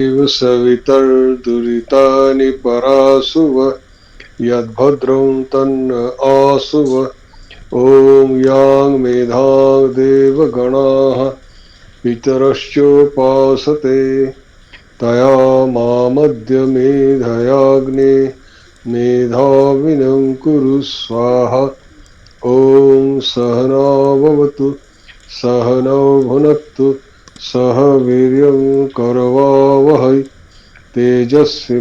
इव सवितर्दुरितानि परासुव यद्भद्रं तन्न आसुव। ॐ यां मेधां देवगणाः पितरश्चोपासते तया मामद्य मेधयाग्ने मेधाविनं कुरु स्वाहा। ॐ सहनाववतु सहनौ भुनक्तु सह वीर्यं करवावहै तेजस्विनावधीतमस्तु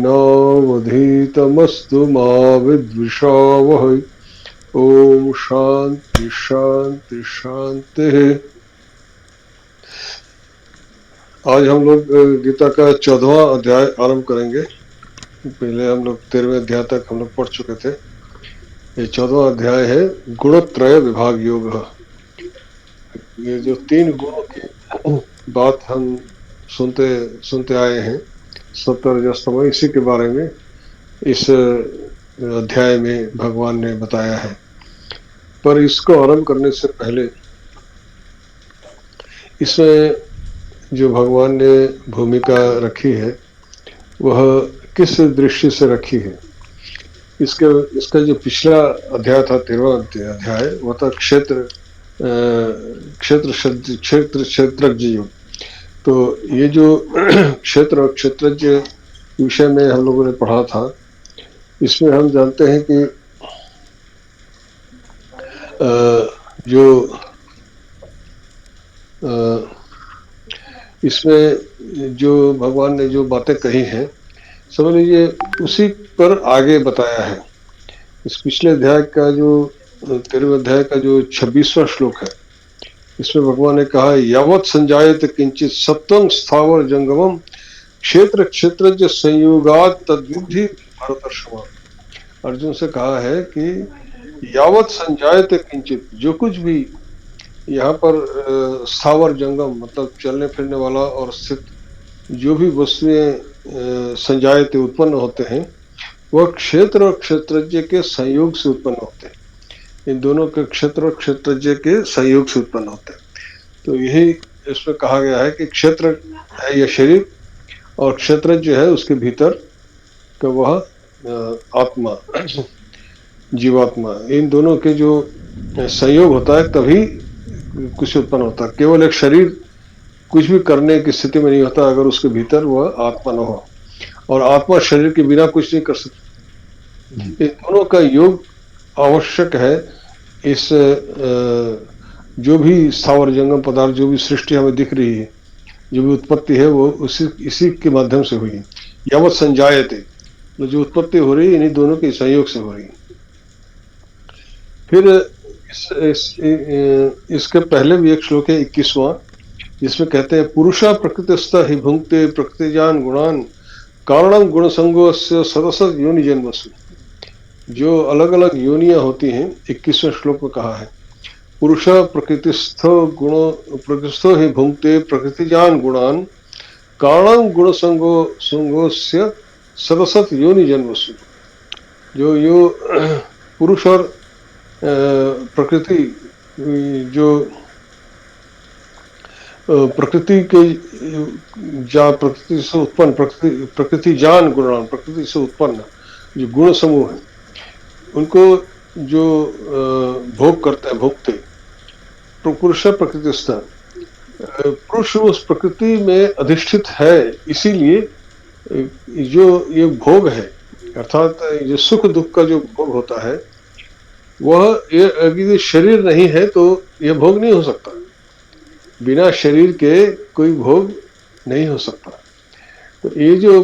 मा विद्विषावहै। ओम शांति शांति शांति। आज हम लोग गीता का 14वां अध्याय आरंभ करेंगे। पहले हम लोग 13वें अध्याय तक हम लोग पढ़ चुके थे। ये 14वां अध्याय है गुणत्रय विभाग योग। ये जो 3 गुणों की बात हम सुनते सुनते आए हैं, सत्व रजस तमो, इसी के बारे में इस अध्याय में भगवान ने बताया है। पर इसको आरंभ करने से पहले इसमें जो भगवान ने भूमिका रखी है वह किस दृष्टि से रखी है। इसका जो पिछला अध्याय था 13वां अध्याय, वह था क्षेत्रज्ञ योग। तो ये जो क्षेत्र और क्षेत्रज्ञ विषय में हम लोगों ने पढ़ा था, इसमें हम जानते हैं कि इसमें जो भगवान ने जो बातें कही हैं, समझ लीजिए उसी पर आगे बताया है। इस पिछले अध्याय का जो 13वें अध्याय का जो 26वां श्लोक है, इसमें भगवान ने कहा यावत् संजायते किंचित सत्वं स्थावर जंगमम क्षेत्र क्षेत्रज्ञ संयोगात् तद्विद्धि भरतर्षभ। अर्जुन से कहा है कि यावत् संजायते किंचित, जो कुछ भी यहाँ पर स्थावर जंगम मतलब चलने फिरने वाला और स्थित जो भी वस्तुएं संजायते उत्पन्न होते हैं, वह क्षेत्र और क्षेत्रज्ञ के संयोग से उत्पन्न होते हैं। इन दोनों के क्षेत्र और क्षेत्रज्ञ के संयोग से उत्पन्न होते हैं। तो यही इसमें कहा गया है कि क्षेत्र है यह शरीर और क्षेत्रज्ञ है उसके भीतर का वह आत्मा, जीवात्मा। इन दोनों के जो संयोग होता है तभी कुछ उत्पन्न होता है। केवल एक शरीर कुछ भी करने की स्थिति में नहीं होता अगर उसके भीतर वह आत्मा न हो, और आत्मा शरीर के बिना कुछ नहीं कर सकती। इन दोनों का योग आवश्यक है। इस जो भी स्थावर जंगम पदार्थ, जो भी सृष्टि हमें दिख रही है, जो भी उत्पत्ति है, वो इसी के माध्यम से हुई है। यावत् संजायते, जो उत्पत्ति हो रही है इन्हीं दोनों के संयोग से हो रही है। फिर इसके पहले भी एक श्लोक है 21वां, जिसमें कहते हैं पुरुषा प्रकृतिस्थ हि भुंक्ते प्रकृतिजान गुणान कारणम गुण संगोस्य सदसद योनि जन्मसु। जो अलग अलग योनियां होती हैं, 21वें श्लोक में कहा है पुरुषा प्रकृतिस्थो हि भुंक्ते प्रकृतिजान गुणान कारणम गुण संगोस्य सदसद योनि जन्मसु। जो पुरुष और प्रकृति, जो प्रकृति के प्रकृति से उत्पन्न प्रकृति जान गुणान, प्रकृति से उत्पन्न जो गुण समूह है, उनको जो भोग करते हैं, भोगते पुरुष प्रकृतिस्थ, पुरुष उस प्रकृति में अधिष्ठित है। इसीलिए जो ये भोग है, अर्थात ये सुख दुख का जो भोग होता है, वह यदि शरीर नहीं है तो यह भोग नहीं हो सकता। बिना शरीर के कोई भोग नहीं हो सकता। तो ये जो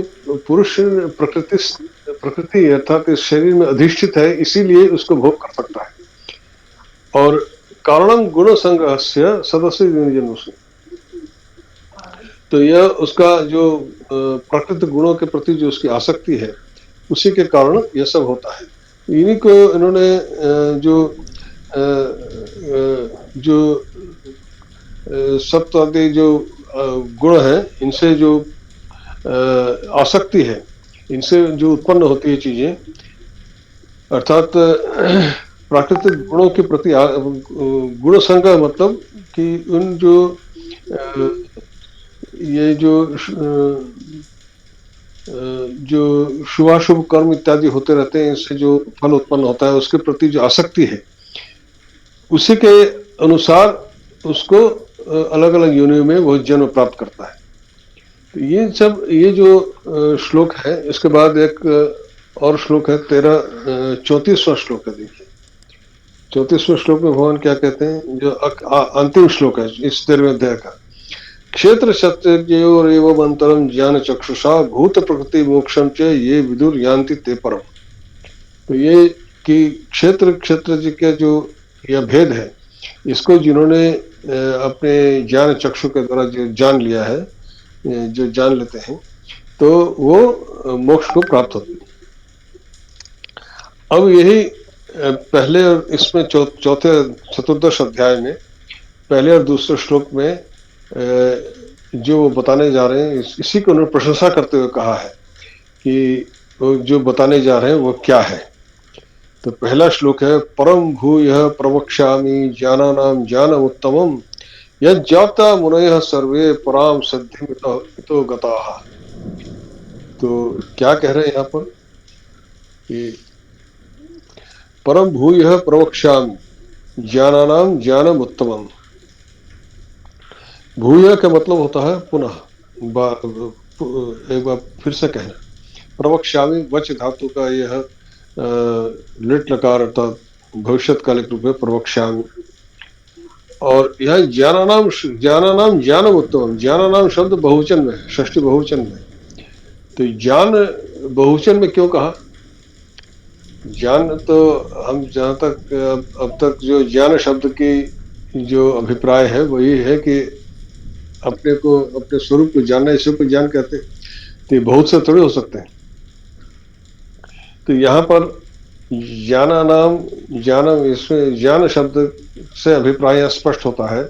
पुरुष प्रकृति अर्थात इस शरीर में अधिष्ठित है, इसीलिए उसको भोग कर सकता है। और कारणम गुण संग्रहस्य सदस्य जन्मसु, तो यह उसका जो प्राकृतिक गुणों के प्रति जो उसकी आसक्ति है, उसी के कारण यह सब होता है। इन्हीं को इन्होंने जो सत्व आदि जो गुण है, इनसे जो आसक्ति है, इनसे जो उत्पन्न होती है चीजें, अर्थात प्राकृतिक गुणों के प्रति गुण संग, मतलब कि उन जो ये जो जो शुभाशुभ कर्म इत्यादि होते रहते हैं, इससे जो फल उत्पन्न होता है उसके प्रति जो आसक्ति है, उसी के अनुसार उसको अलग अलग योनियों में वो जन्म प्राप्त करता है। तो ये सब, ये जो श्लोक है, इसके बाद एक और श्लोक है 34वां श्लोक है। देखिए 34वें श्लोक में भगवान क्या कहते हैं, जो अंतिम श्लोक है इस 13वें अध्याय का। क्षेत्र शत्रयोरेवम् अंतरम ज्ञान चक्षुषा भूत प्रकृति मोक्षम च ये विदुर यान्ति ते परम। तो ये कि क्षेत्र क्षेत्र जी का जो यह भेद है, इसको जिन्होंने अपने ज्ञान चक्षु के द्वारा जो जान लिया है, जो जान लेते हैं, तो वो मोक्ष को प्राप्त होते हैं। अब यही पहले और इसमें चौथे चतुर्दश अध्याय में पहले और दूसरे श्लोक में जो वो बताने जा रहे हैं, इसी को उन्होंने प्रशंसा करते हुए कहा है कि वो जो बताने जा रहे हैं वो क्या है। तो पहला श्लोक है, परम भूयः प्रवक्ष्यामि ज्ञानानां ज्ञानमुत्तमं यज्जाता मुनयः सर्वे पराम सिद्धिं इतो गताः। तो क्या कह रहे हैं यहाँ पर कि परम भूयः प्रवक्ष्यामि ज्ञानानां ज्ञानमुत्तमं। भूयः का मतलब होता है पुनः, एक बार फिर से कहना। प्रवक्ष्यामि वच धातु का यह लिट लकार अर्थात भविष्यत कालिक रूप में प्रवक्ष्यामि। और यह ज्ञानानाम ज्ञानम उत्तमम, ज्ञानानाम शब्द बहुवचन में, षष्ठी बहुवचन में। तो ज्ञान बहुवचन में क्यों कहा? ज्ञान तो हम जहाँ तक अब तक जो ज्ञान शब्द की जो अभिप्राय है वही है कि अपने को, अपने स्वरूप को जानना, इसी को ज्ञान कहते हैं। तो ये बहुत से थोड़े हो सकते हैं। तो यहाँ पर ज्ञानानाम ज्ञानम, इसमें ज्ञान शब्द से अभिप्राय स्पष्ट होता है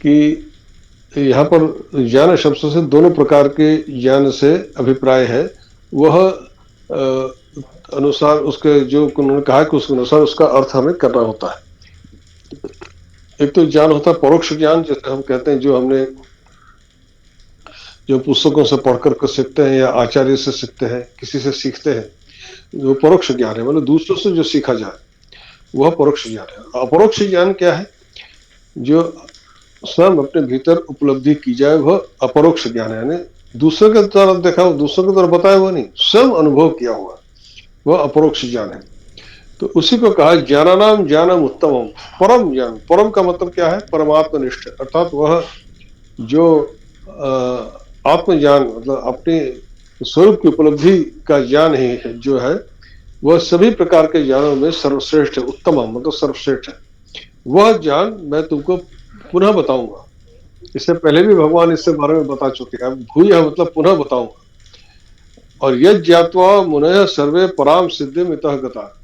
कि यहाँ पर ज्ञान शब्द से दोनों प्रकार के ज्ञान से अभिप्राय है। वह अनुसार उसके जो उन्होंने कहा कि उसके अनुसार उसका अर्थ हमें करना होता है। एक तो ज्ञान होता है परोक्ष ज्ञान, जैसे हम कहते हैं, जो हमने जो पुस्तकों से पढ़कर के सीखते हैं या आचार्य से सीखते हैं, किसी से सीखते हैं, जो परोक्ष ज्ञान है, मतलब दूसरों से जो सीखा जाए, वह परोक्ष ज्ञान है। अपरोक्ष ज्ञान क्या है? जो स्वयं अपने भीतर उपलब्धि की जाए, वह अपरोक्ष ज्ञान है। यानी दूसरे के द्वारा देखा हो, दूसरों के द्वारा बताया हुआ नहीं, स्वयं अनुभव किया हुआ, वह अपरोक्ष ज्ञान है। तो उसी को कहा ज्ञानानाम ज्ञानम उत्तमम, परम ज्ञान। परम का मतलब क्या है? परमात्मनिष्ठ, अर्थात वह जो आत्मज्ञान, मतलब अपने स्वरूप की उपलब्धि का ज्ञान ही है, जो है वह सभी प्रकार के ज्ञानों में सर्वश्रेष्ठ है। उत्तम मतलब सर्वश्रेष्ठ है। वह ज्ञान मैं तुमको पुनः बताऊंगा। इससे पहले भी भगवान इससे बारे में बता चुके हैं। भूय मतलब पुनः बताऊंगा। और यज् ज्ञात्वा मुनयः सर्वे पराम सिद्धिम इतः गता,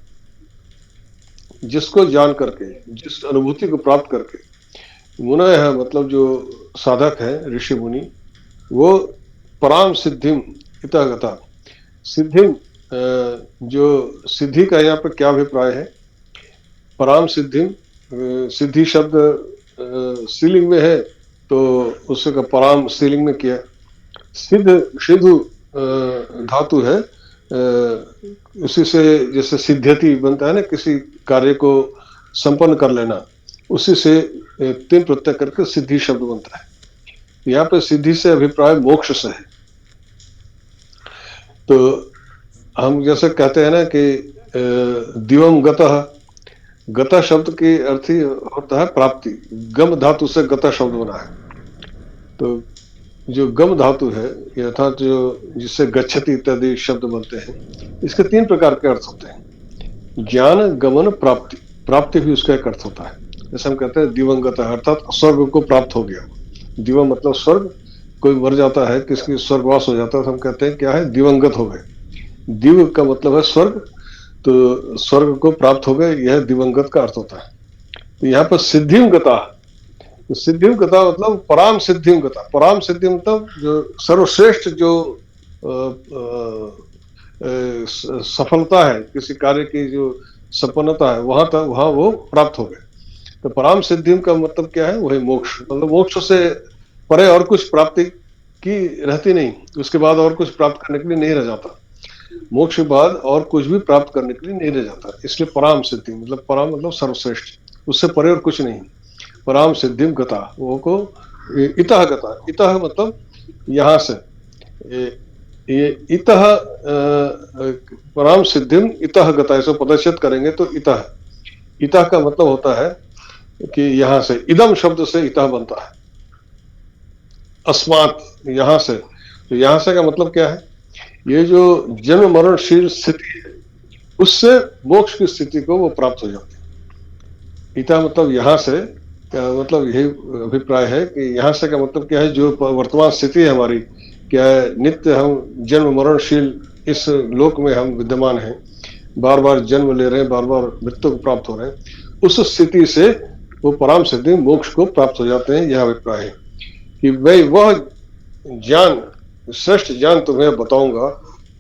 जिसको जान करके, जिस अनुभूति को प्राप्त करके, मुनयः मतलब जो साधक है, ऋषि मुनि, वो पराम सिद्धिम इतः गता। सिद्धिम, जो सिद्धि का यहाँ पर क्या अभिप्राय है? पराम सिद्धिम, सिद्धि शब्द स्त्रीलिंग में है, तो उसका पराम स्त्रीलिंग में किया। सिद्ध, सिद्धु धातु है, उसी से जैसे सिद्ध्यति बनता है ना, किसी कार्य को संपन्न कर लेना, उसी से तीन प्रत्यय करके सिद्धि शब्द बनता है। यहाँ पे सिद्धि से अभिप्राय मोक्ष से है। तो हम जैसे कहते हैं ना कि दिवम गतः, गता शब्द की अर्थ ही होता है प्राप्ति। गम धातु से गता शब्द बना है। तो जो गम धातु है, अर्थात जो जिससे गच्छति इत्यादि शब्द बनते हैं, इसके तीन प्रकार के अर्थ होते हैं। ज्ञान, गमन, प्राप्ति। प्राप्ति भी उसका एक अर्थ होता है। जैसे हम कहते हैं दिवंगत, अर्थात स्वर्ग को प्राप्त हो गया। दिवम मतलब स्वर्ग, कोई मर जाता है, किसकी स्वर्गवास हो जाता है, तो हम कहते हैं क्या है? दिवंगत हो गए। दिव का मतलब है स्वर्ग, तो स्वर्ग को प्राप्त हो गए, यह दिवंगत का अर्थ होता है। तो यहाँ पर सिद्धिम गता, तो सिद्धिम गता मतलब पराम सिद्धिम गता। पराम सिद्धि मतलब जो सर्वश्रेष्ठ जो सफलता है, किसी कार्य की जो संपन्नता है, वहां तक, वहां वो प्राप्त हो गए। तो पराम सिद्धिम का मतलब क्या है? वही मोक्ष। मतलब मोक्ष से परे और कुछ प्राप्ति की रहती नहीं, उसके बाद और कुछ प्राप्त करने के लिए नहीं रह जाता। मोक्ष के बाद और कुछ भी प्राप्त करने के लिए नहीं रह जाता, इसलिए पराम सिद्धि, मतलब पराम मतलब सर्वश्रेष्ठ, उससे परे और कुछ नहीं। पराम सिद्धिम गता, वो को इतः गता, इतः मतलब यहाँ से, ये इतः पराम सिद्धिम इतः गता, ऐसा पदच्छेद करेंगे तो इतः, इतः का मतलब होता है कि यहाँ से, इदम शब्द से इतः बनता है, अस्मात् यहाँ से। तो यहाँ से का मतलब क्या है, ये जो जन्म मरणशील स्थिति है उससे मोक्ष की स्थिति को वो प्राप्त हो जाते हैं। इता मतलब यहाँ से क्या मतलब, यही अभिप्राय है कि यहाँ से का मतलब क्या है, जो वर्तमान स्थिति है हमारी, क्या है, नित्य हम जन्म मरणशील इस लोक में हम विद्यमान हैं, बार बार जन्म ले रहे हैं, बार बार मृत्यु को प्राप्त हो रहे हैं, उस स्थिति से वो पराम सिद्धि मोक्ष को प्राप्त हो जाते हैं। यह अभिप्राय है कि भाई वह ज्ञान, श्रेष्ठ ज्ञान तुम्हें बताऊंगा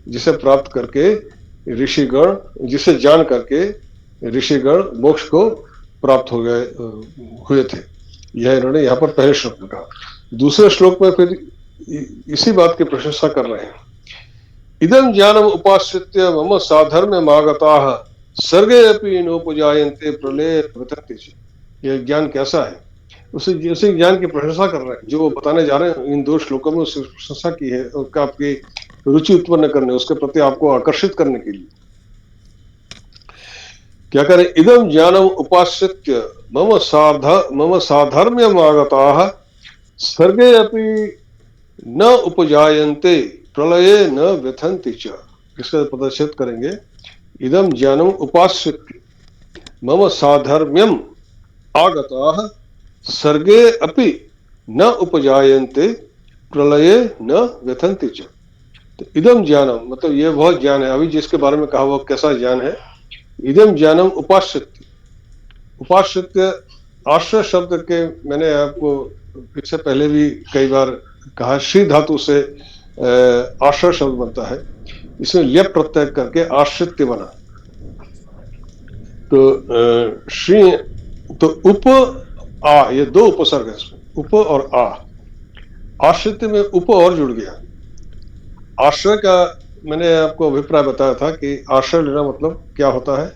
जिसे प्राप्त करके ऋषिगण, जिसे जान करके ऋषिगण मोक्ष को प्राप्त हो गए हुए थे। यह इन्होंने यहाँ पर पहले श्लोक में कहा। दूसरे श्लोक में फिर इसी बात की प्रशंसा कर रहे हैं। इदम ज्ञानम उपाश्रित्य मम साधर्म्यमागताः सर्गे अपि नोपजायन्ते प्रलये वितन्ति च। यह ज्ञान कैसा है, उसी ज्ञान की प्रशंसा कर रहे हैं जो वो बताने जा रहे हैं। इन दो श्लोकों में उसकी प्रशंसा की है, उसका आपकी रुचि उत्पन्न करने, उसके प्रति आपको आकर्षित करने के लिए। क्या करें, इदम ज्ञानम उपाश्रित्य मम साधर्म्यमागताः सर्गे अपि न उपजायन्ते प्रलये न व्यथन्ति च। इसका पदच्छेद करेंगे, इदम ज्ञानम उपाश्रित्य मम साधर्म्यम आगताः सर्गे अपि न उपजायन्ते प्रलये न व्यथन्ति च। तो इदम ज्ञानम मतलब ये वह ज्ञान है, अभी जिसके बारे में कहा, वह कैसा ज्ञान है। इदम ज्ञानम उपाश्रित्य, उपाश्रित्य आश्रय शब्द के मैंने आपको इससे पहले भी कई बार कहा, श्री धातु से आश्रय शब्द बनता है, इसमें ल्यप प्रत्यय करके आश्रित्य बना। तो श्री, तो उप आ, ये दो उपसर्ग है इसमें, उप और आ। आश्रित्य में उप और जुड़ गया। आश्रय का मैंने आपको अभिप्राय बताया था कि आश्रय लेना मतलब क्या होता है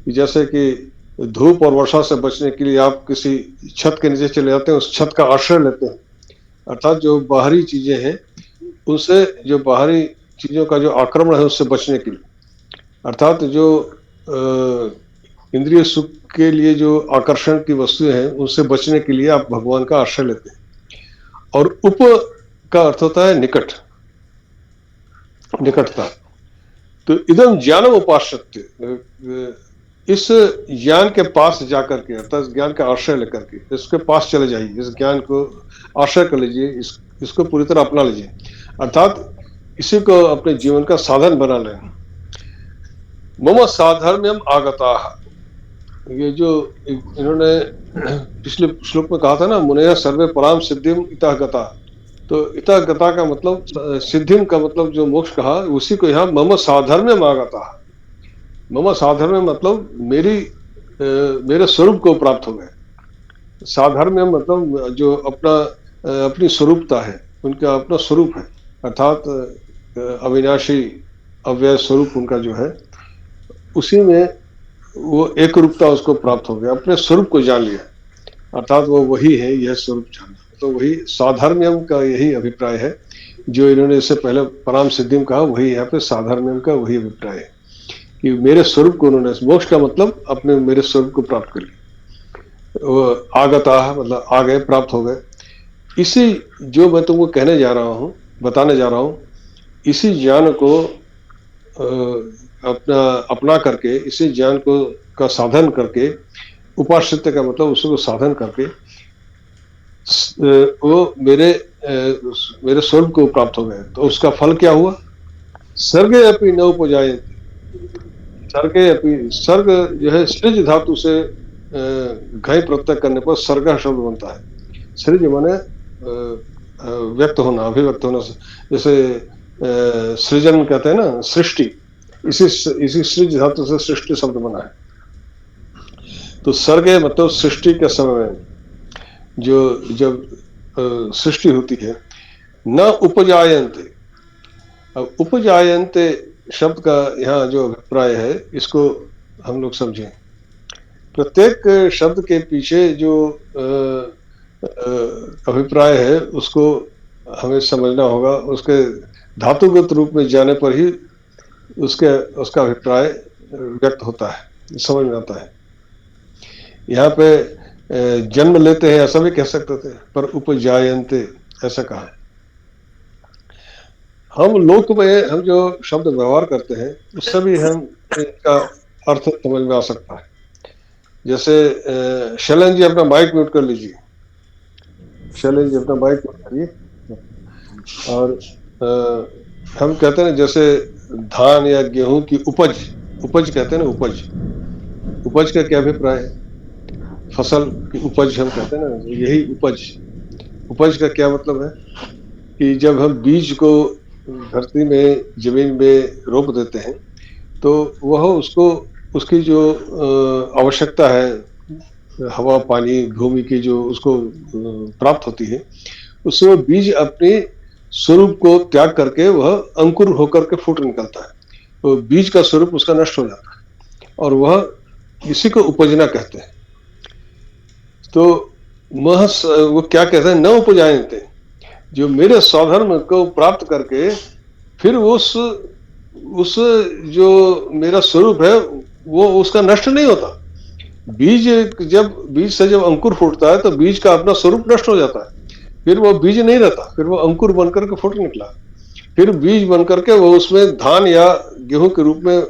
कि जैसे कि धूप और वर्षा से बचने के लिए आप किसी छत के नीचे चले जाते हैं, उस छत का आश्रय लेते हैं, अर्थात जो बाहरी चीजें हैं उनसे, जो बाहरी चीजों का जो आक्रमण है उससे बचने के लिए, अर्थात जो इंद्रिय सुख के लिए जो आकर्षण की वस्तुएं हैं उनसे बचने के लिए आप भगवान का आश्रय लेते हैं। और उप का अर्थ होता है निकट, निकटता। तो इदम ज्ञानम उपाश्रित्य, इस ज्ञान के पास जाकर के, अर्थात ज्ञान का आश्रय लेकर के इसके पास चले जाइए, इस ज्ञान को आश्रय कर लीजिए, इसको पूरी तरह अपना लीजिए, अर्थात इसी को अपने जीवन का साधन बना लें। मम साधर्म्यम आगताः, ये जो इन्होंने पिछले श्लोक में कहा था ना, मुनयः सर्वे पराम सिद्धिम इतः गता, तो इतः गता का मतलब सिद्धिम का मतलब जो मोक्ष कहा, उसी को यहाँ मम साधर्म्यम आगताः। मम साधर्म्यम मतलब मेरे स्वरूप को प्राप्त हो गए। साधर्म्यम मतलब जो अपनी स्वरूपता है, उनका अपना स्वरूप है, अर्थात अविनाशी अव्यय स्वरूप उनका जो है, उसी में वो एक रूपता उसको प्राप्त हो गया, अपने स्वरूप को जान लिया, अर्थात वो वही है, यह स्वरूप जानना। तो वही साधर्म्यम का यही अभिप्राय है, जो इन्होंने इससे पहले पराम सिद्धिम कहा, वही यहाँ पे साधर्म्यम का वही अभिप्राय है कि मेरे स्वरूप को उन्होंने, मोक्ष का मतलब अपने मेरे स्वरूप को प्राप्त कर लिया। वो आगता मतलब आ गए, प्राप्त हो गए। इसी जो मैं तुमको कहने जा रहा हूँ, बताने जा रहा हूँ, इसी ज्ञान को अपना करके, इसी ज्ञान को का साधन करके, उपाश्रित्य का मतलब उसको साधन करके वो मेरे स्वरूप को प्राप्त हो गए। तो उसका फल क्या हुआ, सर्गे अपि न उपजायन्ते, सर्गे अपि, सर्ग जो है सृज धातु से घय प्रत्यय करने पर सर्ग शब्द बनता है। सृज माने व्यक्त होना, अभिव्यक्त होना, जैसे सृजन कहते हैं ना, सृष्टि, इसी सृज धातु से सृष्टि शब्द बना है। तो सर्ग मतलब सृष्टि के समय में जब सृष्टि होती है, न उपजायन्ते। अब उपजायन्ते शब्द का यहाँ जो अभिप्राय है इसको हम लोग समझें। प्रत्येक शब्द के पीछे जो अभिप्राय है उसको हमें समझना होगा। उसके धातुगत रूप में जाने पर ही उसका अभिप्राय व्यक्त होता है, समझ में आता है। यहाँ पे जन्म लेते हैं ऐसा भी कह सकते थे, पर उपजायन्ते ऐसा कहा। हम लोक में हम जो शब्द व्यवहार करते हैं उससे भी हम इसका अर्थ समझ में आ सकता है। जैसे शैलन जी अपना माइक म्यूट कर लीजिए। शैलन जी अपना माइक म्यूट करिए। और हम कहते हैं जैसे धान या गेहूं की उपज, उपज कहते हैं ना, उपज, उपज का क्या अभिप्राय है? फसल की उपज हम कहते हैं ना, यही उपज। उपज का क्या मतलब है कि जब हम बीज को धरती में, जमीन में रोप देते हैं तो वह उसको, उसकी जो आवश्यकता है, हवा पानी भूमि की जो उसको प्राप्त होती है, उससे वो बीज अपने स्वरूप को त्याग करके वह अंकुर होकर के फूट निकलता है। तो बीज का स्वरूप उसका नष्ट हो जाता है और वह इसी को उपजना कहते हैं। तो वो क्या कहते हैं, न उपजायन्ते, जो मेरे स्वधर्म को प्राप्त करके फिर उस जो मेरा स्वरूप है वो उसका नष्ट नहीं होता। बीज बीज से जब अंकुर फूटता है तो बीज का अपना स्वरूप नष्ट हो जाता है, फिर वो बीज नहीं रहता, फिर वो अंकुर बनकर के फूट निकला, फिर बीज बनकर के वो उसमें धान या गेहूं के रूप में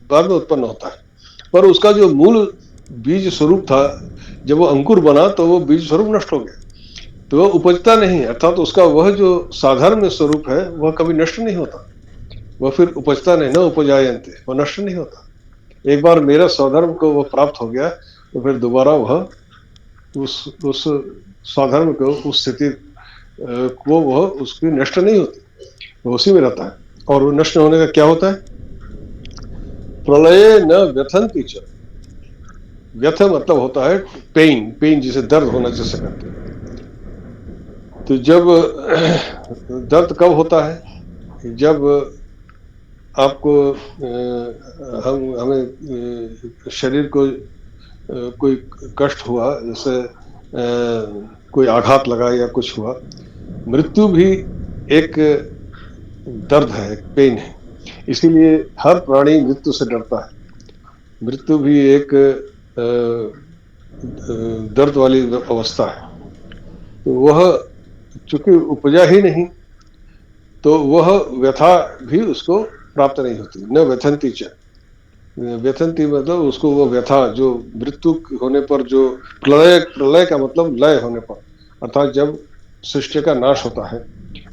बाद में उत्पन्न होता है। पर उसका जो मूल बीज स्वरूप था, जब वो अंकुर बना तो वो बीज स्वरूप नष्ट हो गया, तो वह उपजता नहीं, अर्थात तो उसका वह जो साधारण स्वरूप है वह कभी नष्ट नहीं होता, वह फिर उपजता नहीं, न उपजायन्ते, वह नष्ट नहीं होता। एक बार मेरा स्वधर्म को वह प्राप्त हो गया तो फिर दोबारा वह उस स्वधर्म को, उस स्थिति को वह उसकी नष्ट नहीं होती, वो उसी में रहता है। और वो नष्ट होने का क्या होता है? प्रलय न व्यथन्ति च। व्यथ मतलब होता है पेन, पेन जिसे दर्द होना जैसे कहते हैं। तो जब दर्द कब होता है? जब आपको हमें शरीर को कोई कष्ट हुआ, जैसे कोई आघात लगा या कुछ हुआ। मृत्यु भी एक दर्द है, एक पेन है, इसीलिए हर प्राणी मृत्यु से डरता है। मृत्यु भी एक दर्द वाली अवस्था है। तो वह चूंकि उपजा ही नहीं तो वह व्यथा भी उसको प्राप्त नहीं होती। न व्यथन्ति च, व्यथन्ति मतलब उसको वो व्यथा जो मृत्यु होने पर, जो प्रलय, प्रलय का मतलब लय होने पर, अर्थात जब सृष्टि का नाश होता है,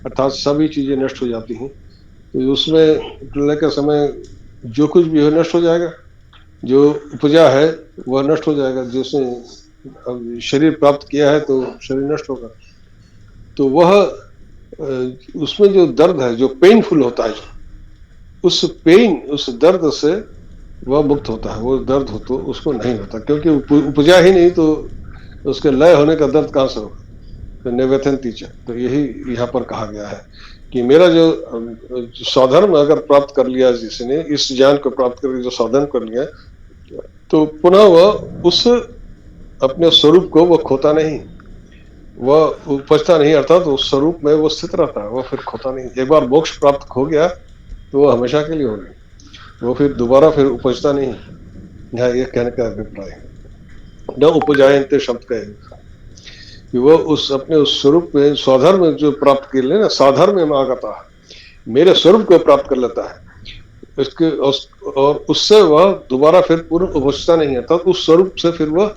अर्थात सभी चीजें नष्ट हो जाती हैं, तो उसमें प्रलय के समय जो कुछ भी हो नष्ट हो जाएगा, जो उपजा है वह नष्ट हो जाएगा, जिसने शरीर प्राप्त किया है तो शरीर नष्ट होगा। तो वह उसमें जो दर्द है, जो पेनफुल होता है, उस पेन, उस दर्द से वह मुक्त होता है। वो दर्द हो तो उसको नहीं होता, क्योंकि उपजा ही नहीं तो उसके लय होने का दर्द कहाँ से होगा? तो निव्यथन्ति च, तो यही यहाँ पर कहा गया है कि मेरा जो स्वधर्म अगर प्राप्त कर लिया जिसने, इस ज्ञान को प्राप्त करके जो स्वधर्म कर लिया, तो पुनः वह उस अपने स्वरूप को वह खोता नहीं, वह उपजता नहीं, अर्थात उस स्वरूप में वो स्थित रहता है, वह फिर खोता नहीं। एक बार मोक्ष प्राप्त हो गया तो वह हमेशा के लिए होगी, वो फिर दोबारा फिर उपजता नहीं। यहाँ ये कहने का अभिप्राय है। न उपजायन्ते शब्द का कि वह उस अपने उस स्वरूप में, स्वधर्म जो प्राप्त कर ले ना, साधर्म में आगता है, मेरे स्वरूप को प्राप्त कर लेता है, इसके और उससे वह दोबारा फिर पूर्ण उपजता नहीं है, तब उस स्वरूप से फिर वह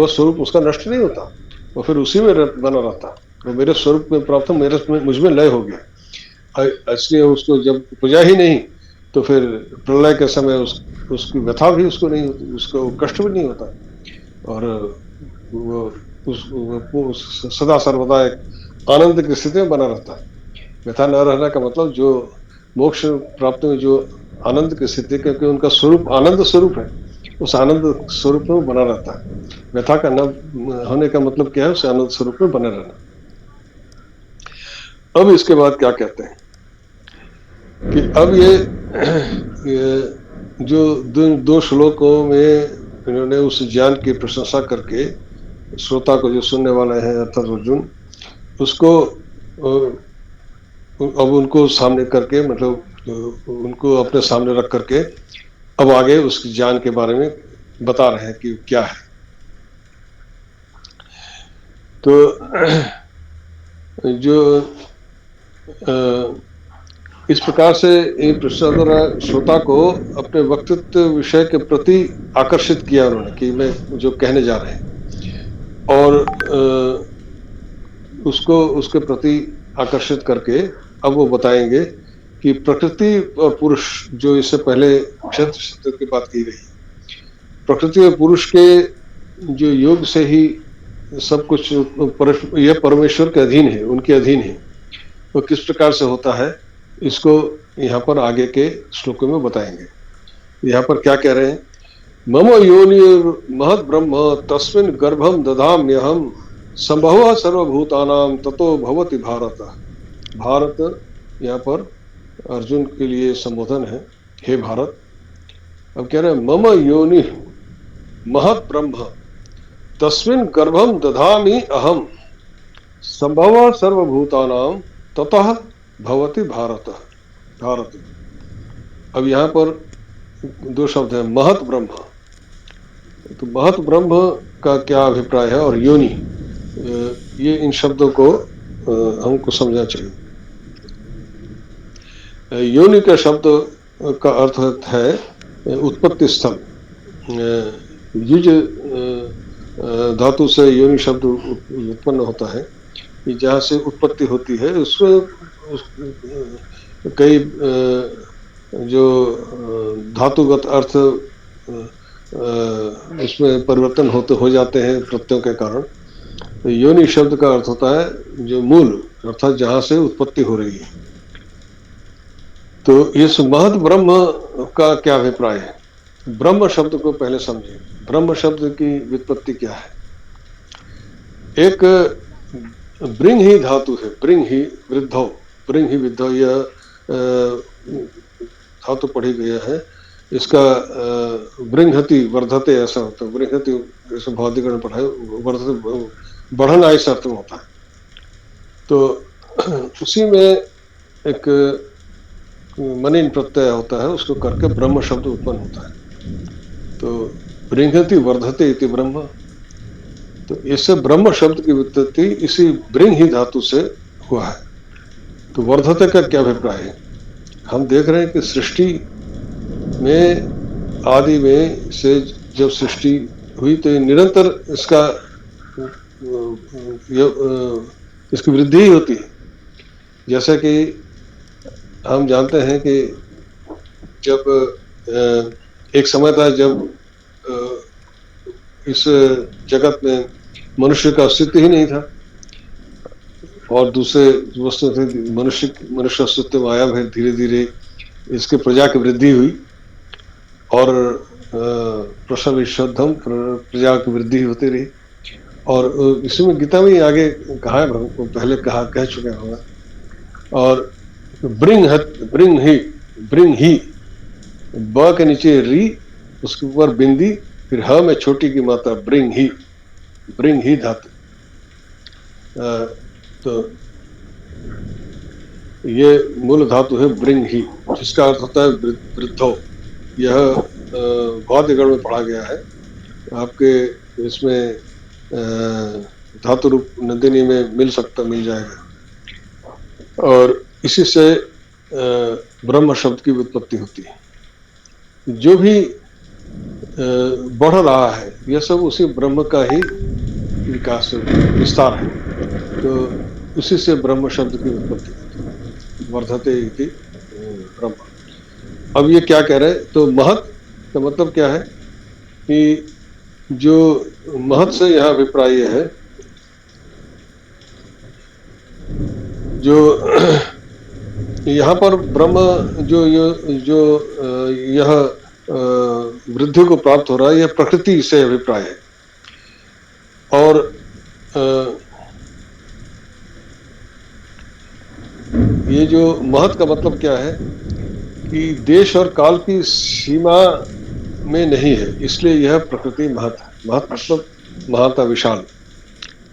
स्वरूप उसका नष्ट नहीं होता, वो फिर उसी में बना रहता। वो मेरे स्वरूप में प्राप्त, मेरे मुझ में लय हो गया, इसलिए उसको जब उपजा ही नहीं तो फिर प्रलय के समय उसकी व्यथा भी उसको नहीं होती, उसको कष्ट भी नहीं होता, और वो सदा सर्वदा एक आनंद की स्थिति में बना रहता है। व्यथा न रहने का मतलब जो मोक्ष प्राप्ति में जो आनंद की स्थिति, क्योंकि उनका स्वरूप आनंद स्वरूप है, उस आनंद स्वरूप में बना रहता है। व्यथा का न होने का मतलब क्या है? उस आनंद स्वरूप में बने रहना। अब इसके बाद क्या कहते हैं कि अब ये ये जो दो श्लोकों में इन्होंने उस ज्ञान की प्रशंसा करके श्रोता को, जो सुनने वाले हैं अर्थात अर्जुन, उसको अब उनको सामने करके, मतलब उनको अपने सामने रख करके अब आगे उस ज्ञान के बारे में बता रहे हैं कि क्या है। तो जो इस प्रकार से इन प्रश्नों द्वारा श्रोता को अपने वक्तृत्व विषय के प्रति आकर्षित किया उन्होंने कि मैं जो कहने जा रहे हैं, और उसको उसके प्रति आकर्षित करके अब वो बताएंगे कि प्रकृति और पुरुष, जो इससे पहले क्षत्र शब्द की बात की गई, प्रकृति और पुरुष के जो योग से ही सब कुछ यह परमेश्वर के अधीन है, उनके अधीन है, तो किस प्रकार से होता है इसको यहाँ पर आगे के श्लोकों में बताएंगे। यहाँ पर क्या कह रहे हैं, मम योनि महद ब्रह्म तस्मिन् गर्भम दधाम्यहम संभव सर्वभूतानाम ततो भवति भारत। भारत यहाँ पर अर्जुन के लिए संबोधन है, हे भारत। अब कह रहे हैं मम योनि महद ब्रह्म तस्मिन् गर्भम दधामि अहम संभव सर्वभूतानाम ततः भवति भारत। भारत। अब यहाँ पर दो शब्द है, महत ब्रह्म। तो महत ब्रह्म का क्या अभिप्राय है, और योनि, ये इन शब्दों को हमको समझना चाहिए। योनि का शब्द का अर्थ है उत्पत्ति स्थल। युज धातु से योनि शब्द उत्पन्न होता है, कि जहाँ से उत्पत्ति होती है उसमें कई जो धातुगत अर्थ इसमें परिवर्तन होते हो जाते हैं प्रत्ययों के कारण। तो योनि शब्द का अर्थ होता है जो मूल, अर्थात जहाँ से उत्पत्ति हो रही है। तो इस महत ब्रह्म का क्या अभिप्राय है? ब्रह्म शब्द को पहले समझें। ब्रह्म शब्द की व्युत्पत्ति क्या है? एक ब्रिंग ही धातु है, ब्रिंग ही वृद्धो, ब्रिंग ही वृद्धो, यह धातु पढ़ी गया है। इसका ब्रिंघति वर्धते ऐसा होता है, ब्रिंघति ऐसे भौतिकरण पढ़ा है, वर्धते बढ़ना इस अर्थ में होता है। तो उसी में एक मनिन प्रत्यय होता है, उसको करके ब्रह्म शब्द उत्पन्न होता है। तो ब्रिंघति वर्धते इति ब्रह्म। तो इससे ब्रह्म शब्द की व्युत्पत्ति इसी ब्रिंग ही धातु से हुआ है। तो वर्धते का क्या अभिप्राय है? हम देख रहे हैं कि सृष्टि में आदि में से जब सृष्टि हुई तो निरंतर इसकी वृद्धि ही होती है। जैसे कि हम जानते हैं कि जब एक समय था जब इस जगत में मनुष्य का अस्तित्व ही नहीं था, और दूसरे वस्तु थे, मनुष्य अस्तित्व आया है, धीरे धीरे इसके प्रजा की वृद्धि हुई, और प्रसविष्यद्धम, प्रजा की वृद्धि होती रही। और इसमें गीता में आगे कहा है, पहले कह चुके होंगे। और ब्रिंग ही, ब के नीचे री, उसके ऊपर बिंदी, फिर ह में छोटी की मात्रा, ब्रिंग ही धातु। तो ये मूल धातु है ब्रिंग ही, जिसका अर्थ होता है वृद्धो। यह भौतिकगण में पढ़ा गया है, आपके इसमें धातु रूप नंदिनी में मिल जाएगा। और इसी से ब्रह्म शब्द की उत्पत्ति होती है। जो भी बढ़ रहा है यह सब उसी ब्रह्म का ही विकास विस्तार है। तो उसी से ब्रह्म शब्द की उत्पत्ति होती है, वर्धते इति ब्रह्म। अब ये क्या कह रहे हैं? तो महत का मतलब क्या है कि जो महत से यहाँ अभिप्राय है, जो यहाँ पर ब्रह्म जो यह वृद्धि को प्राप्त हो रहा है, यह प्रकृति से अभिप्राय है। और ये जो महत का मतलब क्या है कि देश और काल की सीमा में नहीं है, इसलिए यह प्रकृति महत है। महत मतलब महानता, विशाल।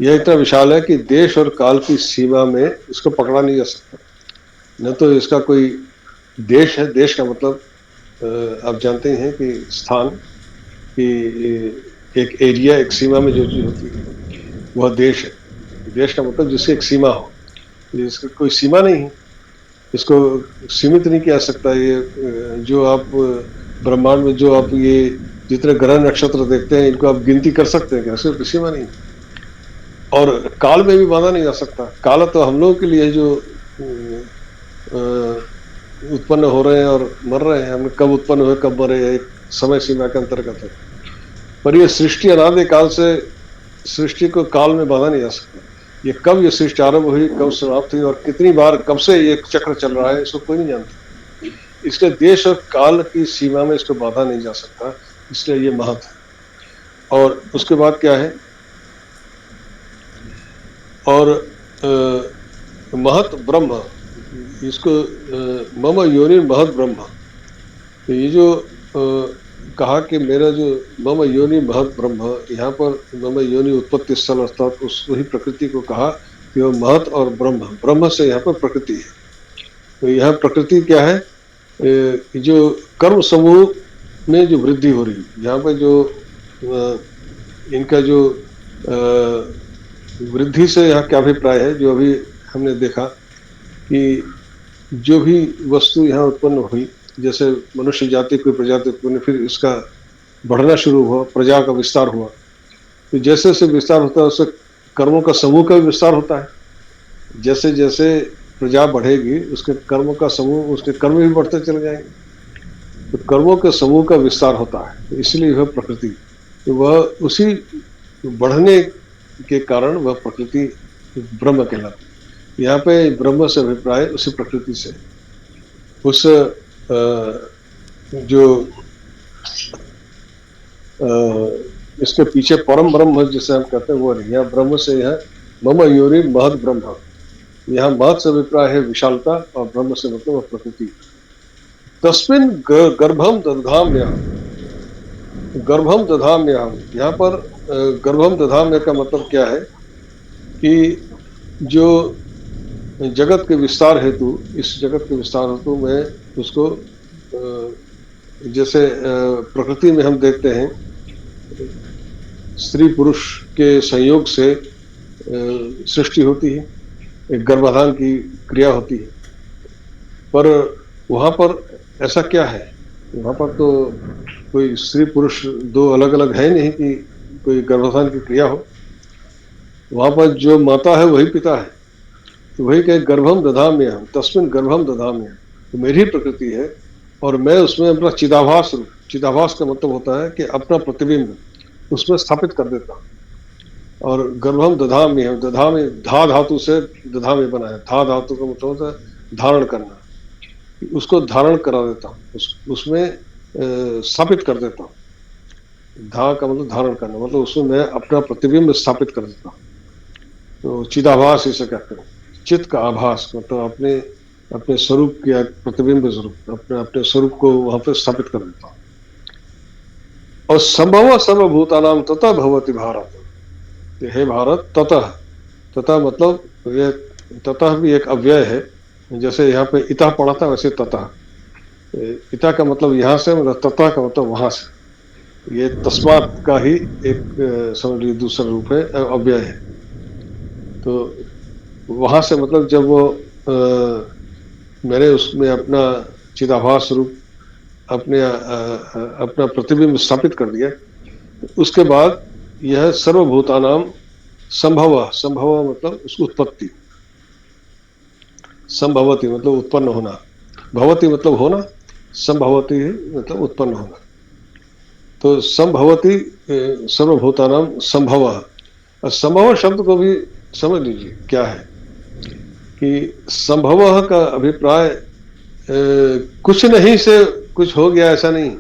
यह इतना विशाल है कि देश और काल की सीमा में इसको पकड़ा नहीं जा सकता। न तो इसका कोई देश है, देश का मतलब आप जानते हैं कि स्थान, कि एक एरिया, एक सीमा में जो चीज होती है वह देश है। देश का मतलब जिसकी एक सीमा हो, जिसकी कोई सीमा नहीं है, इसको सीमित नहीं किया जा सकता। ये जो आप ब्रह्मांड में जो आप ये जितने ग्रह नक्षत्र देखते हैं, इनको आप गिनती कर सकते हैं, कैसे कोई सीमा नहीं। और काल में भी बांधा नहीं जा सकता। काल तो हम लोगों के लिए जो उत्पन्न हो रहे हैं और मर रहे हैं, हम कब उत्पन्न हुए कब मरे, एक समय सीमा के अंतर्गत है। पर ये सृष्टि अनादि काल से, सृष्टि को काल में बांधा नहीं जा सकता। ये कब ये सृष्टि आरंभ हुई, कब समाप्त हुई और कितनी बार, कब से ये चक्र चल रहा है, इसको कोई नहीं जानता। इसलिए देश और काल की सीमा में इसको बांधा नहीं जा सकता, इसलिए ये महत है। और उसके बाद क्या है, और महत ब्रह्म, इसको मम योनि महत ब्रह्म। तो ये जो कहा कि मेरा जो मम योनि महत ब्रह्म, यहाँ पर मम योनि उत्पत्ति स्थल अर्थात उस वही प्रकृति को कहा कि वह महत और ब्रह्म, ब्रह्म से यहाँ पर प्रकृति है। तो यहाँ प्रकृति क्या है, जो कर्म समूह में जो वृद्धि हो रही है, यहाँ पर जो इनका जो वृद्धि से यहाँ क्या अभिप्राय है, जो अभी हमने देखा कि जो भी वस्तु यहाँ उत्पन्न हुई, जैसे मनुष्य जाति कोई प्रजाति उत्पन्न, फिर इसका बढ़ना शुरू हुआ, प्रजा का विस्तार हुआ। तो जैसे जैसे विस्तार होता है उससे कर्मों का समूह का भी विस्तार होता है। जैसे जैसे प्रजा बढ़ेगी उसके कर्मों का समूह, उसके कर्म भी बढ़ते चले जाएंगे। तो कर्मों के समूह का विस्तार होता है, तो इसलिए वह प्रकृति, तो वह उसी बढ़ने के कारण वह प्रकृति ब्रह्म कहलाती है। यहाँ पे ब्रह्म से अभिप्राय उसी प्रकृति से, उस जो इसके पीछे परम ब्रह्म जिसे हम कहते हैं वो नहीं। यहाँ ब्रह्म से यह मम योनि महत ब्रह्म, यहाँ महत से अभिप्राय है विशालता और ब्रह्म से मतलब प्रकृति। तस्मिन गर्भम दधाम्यहम्, गर्भम दधाम्यहम्, यहाँ पर गर्भम दधाम्य का मतलब क्या है कि जो जगत के विस्तार हेतु, इस जगत के विस्तार हेतु मैं उसको, जैसे प्रकृति में हम देखते हैं स्त्री पुरुष के संयोग से सृष्टि होती है, एक गर्भाधान की क्रिया होती है। पर वहाँ पर ऐसा क्या है, वहाँ पर तो कोई स्त्री पुरुष दो अलग अलग है नहीं कि कोई गर्भाधान की क्रिया हो। वहाँ पर जो माता है वही पिता है। तो वही कहे गर्भम दधाम्यहम्, तस्मिन् गर्भम दधाम्यहम्, तो मेरी प्रकृति है और मैं उसमें अपना चिदाभास रूप, चिदाभास का मतलब होता है कि अपना प्रतिबिंब उसमें स्थापित कर देता हूँ। और गर्भम दधाम्यहम्, दधामि धा धातु से दधामि बना है। धा धातु का मतलब होता है धारण करना, उसको धारण करा देता हूँ, उसमें स्थापित कर देता हूँ। धा का मतलब धारण करना, मतलब उसमें मैं अपना प्रतिबिंब स्थापित कर देता हूँ। तो चिदाभास इसे कहते हैं, चित्त का आभास, मतलब अपने अपने स्वरूप के प्रतिबिंब स्वरूप, अपने अपने स्वरूप को वहां पर स्थापित कर देता हूँ। और संभव सर्वभूतानाम ततः भवति भारत, हे भारत ततः, ततः मतलब ये ततः भी एक अव्यय है। जैसे यहाँ पे इतः पढ़ा था वैसे ततः, इतः का मतलब यहाँ से, मतलब ततः का मतलब वहां से। ये तस्मात् का ही एक समझ लीजिए दूसरा रूप है, अव्यय है। तो वहां से मतलब जब वो मैंने उसमें अपना चिदाभास रूप, अपने अपना प्रतिबिंब स्थापित कर दिया, उसके बाद यह सर्वभूतानाम संभव, संभव मतलब उसकी उत्पत्ति, संभवती मतलब उत्पन्न होना, भवती मतलब होना, संभवती मतलब उत्पन्न होना। तो संभवती सर्वभूतानाम संभव। और संभव शब्द को भी समझ लीजिए क्या है कि संभव का अभिप्राय कुछ नहीं से कुछ हो गया ऐसा नहीं।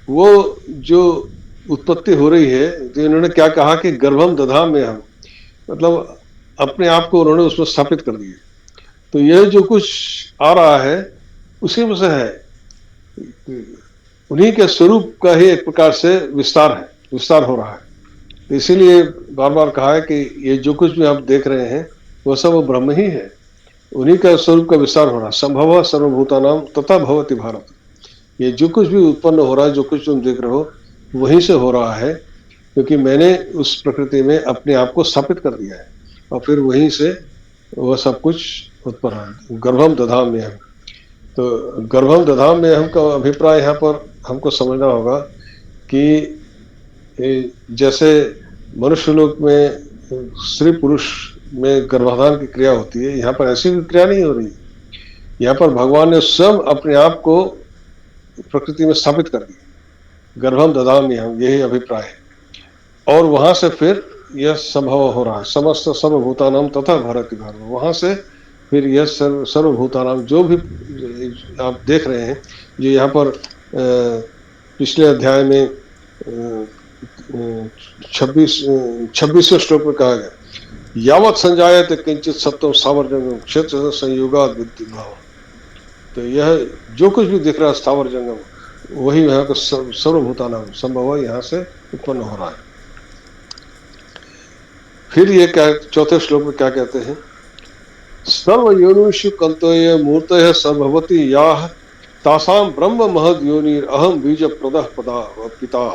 वो जो उत्पत्ति हो रही है, तो इन्होंने क्या कहा कि गर्भम दधाम्यहम्, मतलब अपने आप को उन्होंने उसमें स्थापित कर दिया। तो यह जो कुछ आ रहा है उसी में से है, उन्हीं के स्वरूप का ही एक प्रकार से विस्तार है, विस्तार हो रहा है। तो इसीलिए बार बार कहा है कि ये जो कुछ भी आप देख रहे हैं वो सब ब्रह्म ही है, उन्हीं का स्वरूप का विस्तार हो रहा है। संभव सर्वभूतानाम तथा भवति भारत, ये जो कुछ भी उत्पन्न हो रहा है, जो कुछ तुम देख रहे हो वहीं से हो रहा है, क्योंकि मैंने उस प्रकृति में अपने आप को स्थापित कर दिया है और फिर वहीं से वह सब कुछ उत्पन्न है। गर्भम दधाम में हम, तो गर्भम दधाम में हमका अभिप्राय यहाँ पर हमको समझना होगा कि जैसे मनुष्य लोक में स्त्री पुरुष में गर्भाधान की क्रिया होती है, यहाँ पर ऐसी भी क्रिया नहीं हो रही। यहाँ पर भगवान ने स्वयं अपने आप को प्रकृति में स्थापित कर दिया, गर्भम दधाम हम, यही अभिप्राय है। और वहां से फिर यह संभव हो रहा है, समस्त सर्वभूतानाम तथा भारती भारत, वहां से फिर यह सर्वभूतानाम जो भी आप देख रहे हैं, जो यहाँ पर पिछले अध्याय में 26वें श्लोक में कहा गया, यावत संजायते किंचित सत्वम स्थावर जंगम क्षेत्र संयोगाद बुद्धि भाव। तो यह जो कुछ भी दिख रहा है स्थावर जंगम, वही यहाँ का सर्वभूतानाम संभव यहाँ से उत्पन्न हो रहा है। फिर ये क्या, चौथे श्लोक में क्या कहते हैं, सर्व योनिषु कंतोय मूर्तय सर्वभवती याह तासाम ब्रह्म महद योनिर अहम बीज प्रदः पदा पिता।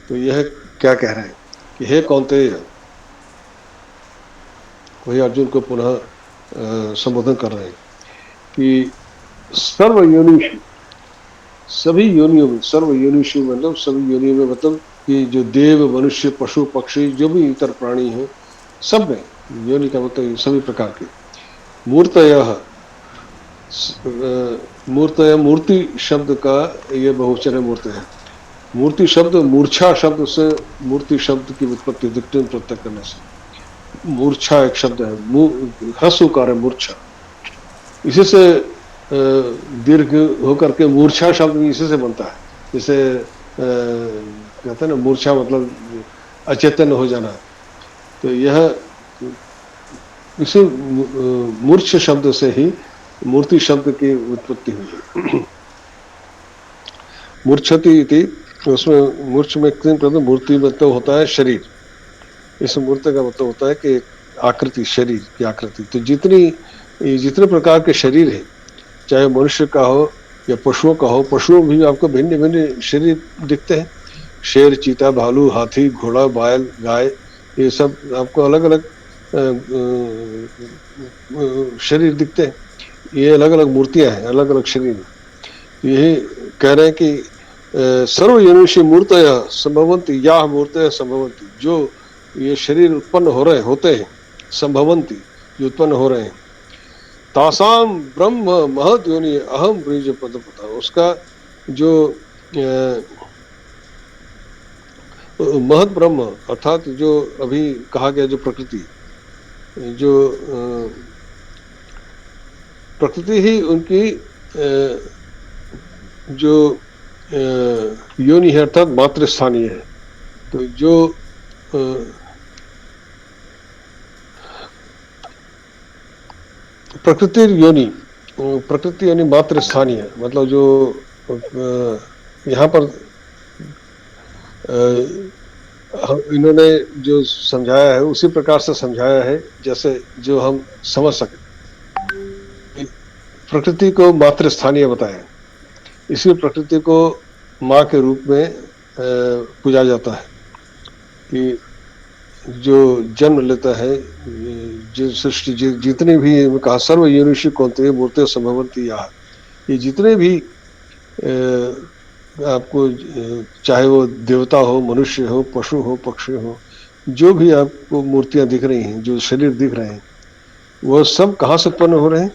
तो यह क्या कह रहे हैं कि हे कौन्तेय, वही अर्जुन को पुनः संबोधन कर रहे हैं कि सर्व योनिषु, सभी योनियों में, सर्व योनिषु मतलब सभी योनियों में, मतलब कि जो देव मनुष्य पशु पक्षी जो भी इतर प्राणी हैं, सब में योनि का मतलब सभी प्रकार के। मूर्तयः, मूर्तय मूर्ति शब्द का ये बहुवचन है, मूर्त है। मूर्ति शब्द मूर्छा शब्द से, मूर्ति शब्द की उत्पत्ति दिक्तिन प्रत्यय करने से, मूर्छा एक शब्द है, ह्रस्वकार है मूर्छा, इसी से दीर्घ होकर के मूर्छा शब्द भी इसी से बनता है। जैसे कहते हैं ना, मूर्छा मतलब अचेतन हो जाना, तो यह इसी मूर्छ शब्द से ही मूर्ति शब्द की उत्पत्ति हुई। मूर्छति इति, उसमें मूर्छ में मूर्ति मतलब होता है शरीर, इस मूर्ति का मतलब होता है कि आकृति, शरीर की आकृति। तो जितने प्रकार के शरीर है, चाहे मनुष्य का हो या पशुओं का हो, पशुओं भी आपको भिन्न भिन्न शरीर दिखते हैं, शेर, चीता, भालू, हाथी, घोड़ा, बैल, गाय, ये सब आपको अलग अलग शरीर दिखते हैं। ये अलग अलग मूर्तियां हैं, अलग अलग शरीर। यही कह रहे हैं कि सर्व योनिषु मूर्तयः संभवन्ति, या मूर्तयः संभवन्ति, जो ये शरीर उत्पन्न हो रहे होते हैं, संभवन्ति जो उत्पन्न हो रहे हैं, तासाम ब्रह्म महद योनि अहम बीज पद पता, उसका जो महद ब्रह्म अर्थात जो अभी कहा गया, जो प्रकृति, जो प्रकृति ही उनकी जो योनि है, अर्थात मातृ स्थानीय है। तो जो प्रकृति योनि, प्रकृति योनि मातृ स्थानीय, मतलब जो यहाँ पर इन्होंने जो समझाया है उसी प्रकार से समझाया है जैसे जो हम समझ सके। प्रकृति को मातृ स्थानीय बताया, इसी प्रकृति को माँ के रूप में पूजा जाता है कि जो जन्म लेता है, जो सृष्टि जितने भी कहा, सर्व योनिषु कौन्तेय मूर्तयः संभवन्ति याः, ये जितने भी आपको चाहे वो देवता हो, मनुष्य हो, पशु हो, पक्षी हो, जो भी आपको मूर्तियां दिख रही हैं, जो शरीर दिख रहे हैं, वो सब कहाँ से उत्पन्न हो रहे हैं,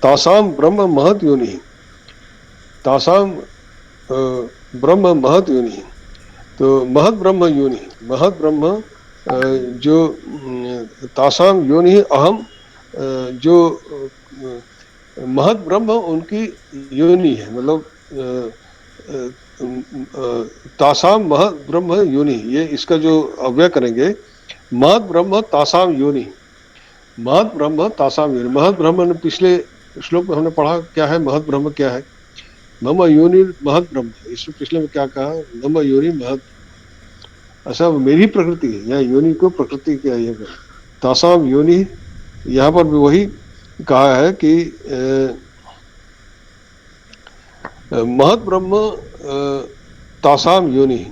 तासाम ब्रह्म महत योनि, तासाम ब्रह्म महत योनि। तो महत ब्रह्म योनि, महत ब्रह्म जो तासाम योनि अहम, जो महत ब्रह्म उनकी योनि है, मतलब तासाम महत ब्रह्म योनि, ये इसका जो अव्यय करेंगे, महत ब्रह्म तासाम योनि, महत ब्रह्म तासाम योनि। महत ब्रह्म ने पिछले श्लोक में हमने पढ़ा क्या है, महत ब्रह्म क्या है, मम योनि महत ब्रह्म। इसमें पिछले में क्या कहा, मम योनि महत, अच्छा मेरी प्रकृति है, यहाँ योनि को प्रकृति क्या है, तासाम योनि, यहाँ पर भी वही कहा है कि महत ब्रह्म तासाम योनि,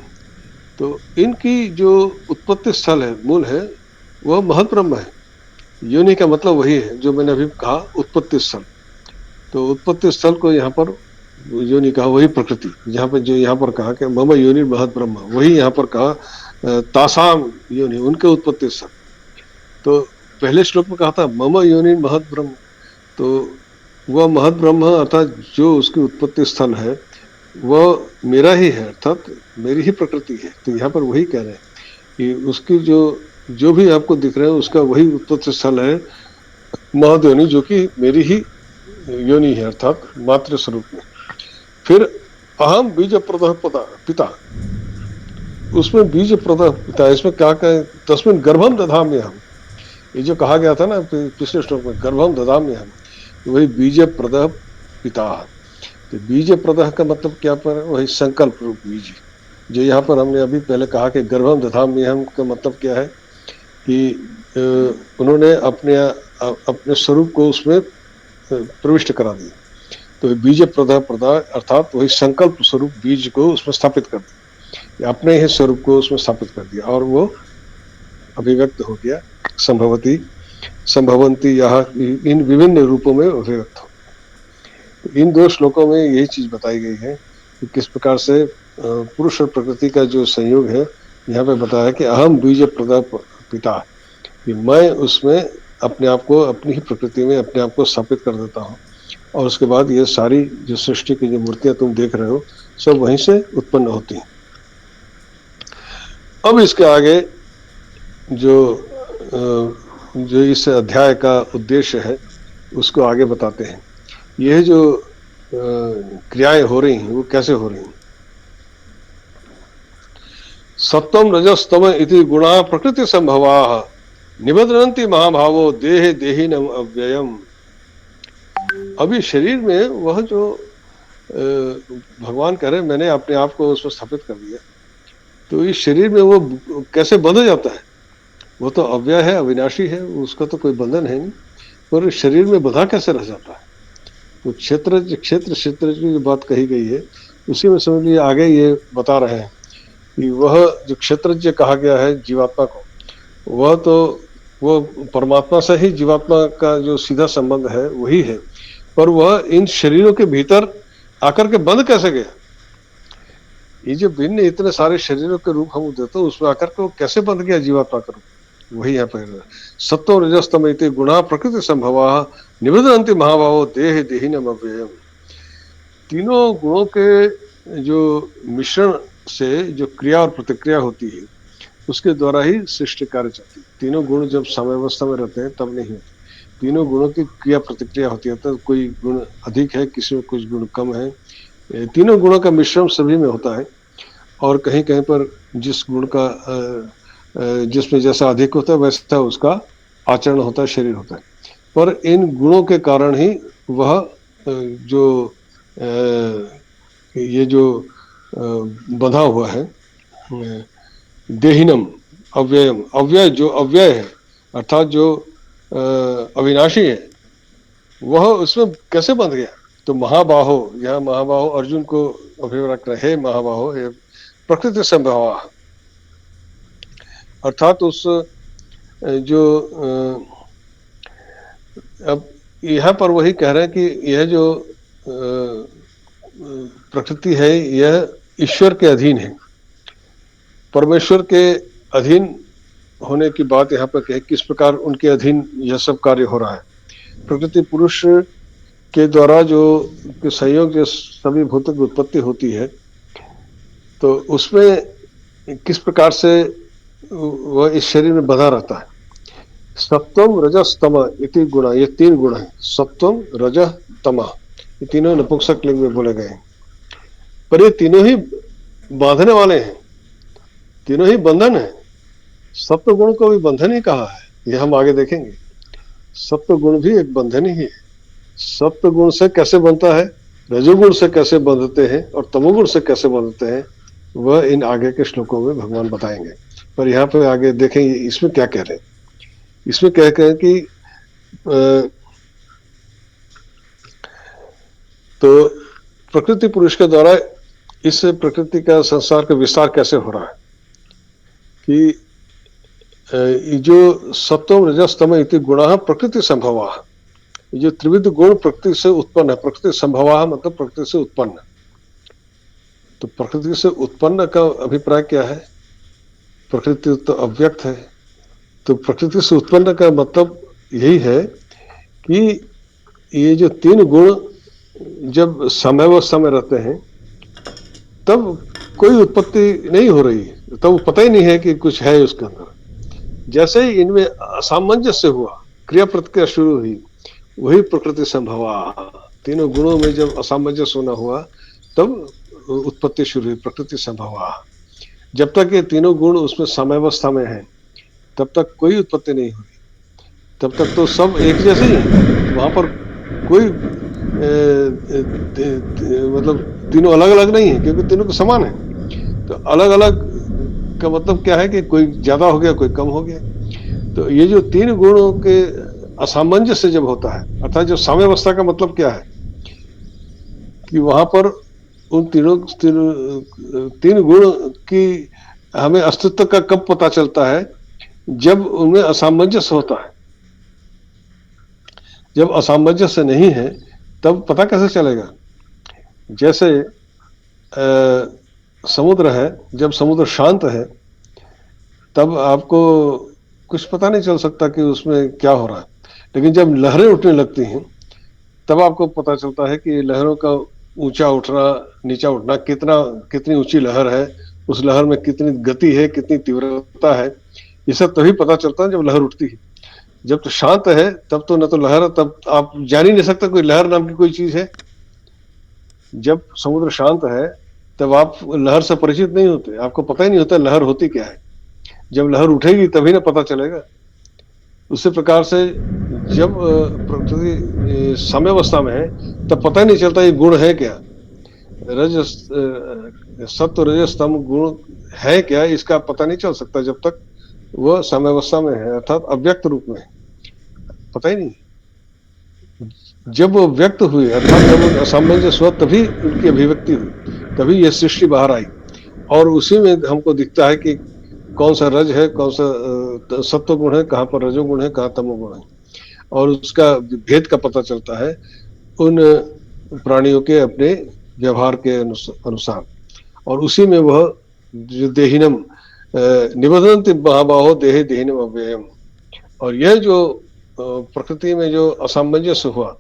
तो इनकी जो उत्पत्ति स्थल है, मूल है, वह महत ब्रह्म है। योनि का मतलब वही है जो मैंने अभी कहा, उत्पत्ति स्थल। तो उत्पत्ति स्थल को यहाँ पर योनि कहा, वही प्रकृति, जहाँ पर जो यहाँ पर कहा कि मम योनि महत ब्रह्म, वही यहाँ पर कहा तासाम योनि, उनके उत्पत्ति स्थल। तो पहले श्लोक में कहा था मम योनि महत ब्रह्म, तो वह महत ब्रह्म अर्थात जो उसकी उत्पत्ति स्थल है वह मेरा ही है, अर्थात मेरी ही प्रकृति है। तो यहाँ पर वही कह रहे हैं कि उसकी जो भी आपको दिख रहा है उसका वही उत्पत्ति स्थल है महत योनि, जो कि मेरी ही योनि है, अर्थात मातृ स्वरूप में। फिर अहम बीज प्रदः पिता, उसमें बीज प्रदः पिता, इसमें क्या कहे, तस्मिन् गर्भम दधाम्य हम, ये जो कहा गया था ना पिछले श्लोक में, गर्भम दधाम्य हम, वही बीज प्रदः पिता। तो बीज प्रदः का मतलब क्या पर, वही संकल्प रूप बीज, जो यहाँ पर हमने अभी पहले कहा कि गर्भम दधाम्य हम का मतलब क्या है कि उन्होंने अपने स्वरूप को उसमें प्रविष्ट करा दिया। तो बीज प्रदः प्रदा अर्थात वही संकल्प स्वरूप बीज को उसमें स्थापित कर दिया, अपने ही स्वरूप को उसमें स्थापित कर दिया, और वो अभिव्यक्त हो गया, संभवती संभवंती, यहाँ इन विभिन्न रूपों में अभिव्यक्त हो। तो इन दो श्लोकों में यही चीज बताई गई है कि किस प्रकार से पुरुष और प्रकृति का जो संयोग है, यहाँ पे बताया कि अहम बीज प्रदः पिता, कि मैं उसमें अपने आप को, अपनी ही प्रकृति में अपने आप को स्थापित कर देता हूँ, और उसके बाद ये सारी जो सृष्टि की जो मूर्तियां तुम देख रहे हो सब वहीं से उत्पन्न होती हैं। अब इसके आगे जो इस अध्याय का उद्देश्य है उसको आगे बताते हैं। यह जो क्रियाएं हो रही हैं वो कैसे हो रही हैं। सत्वम रजस तम इति गुणा प्रकृति संभवा निबध्नन्ति महाभावो देह देहिनम अव्ययम। अभी शरीर में वह जो भगवान कह रहे हैं मैंने अपने आप को उसमें स्थापित कर दिया, तो इस शरीर में वो कैसे बंध जाता है, वो तो अव्यय है, अविनाशी है, उसका तो कोई बंधन है नहीं, पर शरीर में बंधा कैसे रह जाता है। तो क्षेत्र क्षेत्र की जो बात कही गई है उसी में समझ लीजिए आगे ये बता रहे हैं कि वह जो क्षेत्रज्ञ कहा गया है जीवात्मा को, वह तो वो परमात्मा से ही जीवात्मा का जो सीधा संबंध है वही है, पर वह इन शरीरों के भीतर आकर के बंद कैसे गया। ये जो भिन्न इतने सारे शरीरों के रूप हम देते हैं उसमें आकर के वो कैसे बंद गया जीवात्मा का रूप, वही यहाँ पर सत्व रजस्तम इति गुणा प्रकृति संभवा निबध्नन्ति महाभावो देह देहिनम अव्ययम। तीनों गुणों के जो मिश्रण से जो क्रिया और प्रतिक्रिया होती है उसके द्वारा ही सृष्टि कार्य चलती है। तीनों गुण जब साम्यावस्था में रहते हैं तब नहीं होती, तीनों गुणों की क्रिया प्रतिक्रिया होती है, तो कोई गुण अधिक है, किसी में कुछ गुण कम है, तीनों गुणों का मिश्रण सभी में होता है, और कहीं कहीं पर जिस गुण का जिसमें जैसा अधिक होता है वैसा उसका आचरण होता है, शरीर होता है, पर इन गुणों के कारण ही वह जो ये जो बंधा हुआ है देहिनम अव्ययम, अव्यय जो अव्यय है अर्थात जो अविनाशी है वह उसमें कैसे बंध गया। तो महाबाहो, यह महाबाहो अर्जुन को अभिव्यक्त रहे, महाबाहो है प्रकृति संभवा, अर्थात उस जो अब यहाँ पर वही कह रहे हैं कि यह जो प्रकृति है यह ईश्वर के अधीन है, परमेश्वर के अधीन होने की बात यहाँ पर कहे, किस प्रकार उनके अधीन यह सब कार्य हो रहा है। प्रकृति पुरुष के द्वारा जो संयोग जो सभी भूतों की उत्पत्ति होती है, तो उसमें किस प्रकार से वह इस शरीर में बंधा रहता है। सत्वम रजस तम इति गुण, ये तीन गुण है, सत्वम रजह तमा, ये तीनों नपुंसक लिंग में बोले गए हैं, पर ये तीनों ही बांधने वाले हैं, तीनों ही बंधन है। सत्व गुण को भी बंधन ही कहा है, ये हम आगे देखेंगे। सत्व गुण भी एक बंधन ही है, सत्व गुण से कैसे बनता है, रजोगुण से कैसे बंधते हैं और तमोगुण से कैसे बंधते हैं, वह इन आगे के श्लोकों में भगवान बताएंगे। पर यहाँ पे आगे देखेंगे इसमें क्या कह रहे हैं। इसमें कह रहे हैं कि तो प्रकृति पुरुष के द्वारा इस प्रकृति का संसार का विस्तार कैसे हो रहा है कि जो सत्वम रजस तम इति गुणः प्रकृति संभवा, जो त्रिविध गुण प्रकृति से उत्पन्न है। प्रकृति संभवा मतलब प्रकृति से उत्पन्न। तो प्रकृति से उत्पन्न का अभिप्राय क्या है? प्रकृति तो अव्यक्त है, तो प्रकृति से उत्पन्न का मतलब यही है कि ये जो तीन गुण जब समयावस्था में रहते हैं तब कोई उत्पत्ति नहीं हो रही, तब पता ही नहीं है कि कुछ है उसके अंदर। जैसे ही इनमें असामंजस्य हुआ, क्रिया प्रतिक्रिया शुरू हुई, वही प्रकृति संभवा। तीनों गुणों में जब असामंजस्य होना हुआ तब उत्पत्ति शुरू हुई, प्रकृति संभवा। जब तक ये तीनों गुण उसमें समयावस्था में है तब तक कोई उत्पत्ति नहीं हुई, तब तक तो सब एक जैसे ही है। वहां पर कोई मतलब तीनों अलग अलग नहीं है, क्योंकि तीनों को समान है। तो अलग अलग का मतलब क्या है कि कोई ज्यादा हो गया, कोई कम हो गया। तो ये जो तीन गुणों के असामंजस्य जब होता है, अर्थात जो साम्यावस्था का मतलब क्या है कि वहां पर उन तीन गुण की हमें अस्तित्व का कब पता चलता है? जब उनमें असामंजस्य होता है। जब असामंजस्य नहीं है तब पता कैसे चलेगा? जैसे समुद्र है, जब समुद्र शांत है तब आपको कुछ पता नहीं चल सकता कि उसमें क्या हो रहा है। लेकिन जब लहरें उठने लगती हैं तब आपको पता चलता है कि लहरों का ऊंचा उठना, नीचा उठना, कितनी ऊंची लहर है, उस लहर में कितनी गति है, कितनी तीव्रता है। ये सब तभी पता चलता है जब लहर उठती है। जब तो शांत है तब तो न तो लहर, तब आप जान ही नहीं सकता कोई लहर नाम की कोई चीज है। जब समुद्र शांत है तब आप लहर से परिचित नहीं होते, आपको पता ही नहीं होता लहर होती क्या है। जब लहर उठेगी तभी ना पता चलेगा। उसी प्रकार से जब प्रकृति साम्यावस्था में है तब पता ही नहीं चलता ये गुण है क्या, सत्व रजस तम गुण है क्या, इसका पता नहीं चल सकता जब तक वह साम्यावस्था में है, अर्थात अव्यक्त रूप में पता ही नहीं। जब वो व्यक्त हुए, अर्थात जब असामंजस्य हुआ, तभी उनकी अभिव्यक्ति हुई, तभी यह सृष्टि बाहर आई। और उसी में हमको दिखता है कि कौन सा रज है, कौन सा सत्व गुण है, कहाँ पर रजोगुण है, कहाँ तमोगुण है। और उसका भेद का पता चलता है उन प्राणियों के अपने व्यवहार के अनुसार। और उसी में वह जो देहिनम निबधन्ति महाबाहो देहे देहिनम अव्ययम, और यह जो प्रकृति में जो असामंजस्य हुआ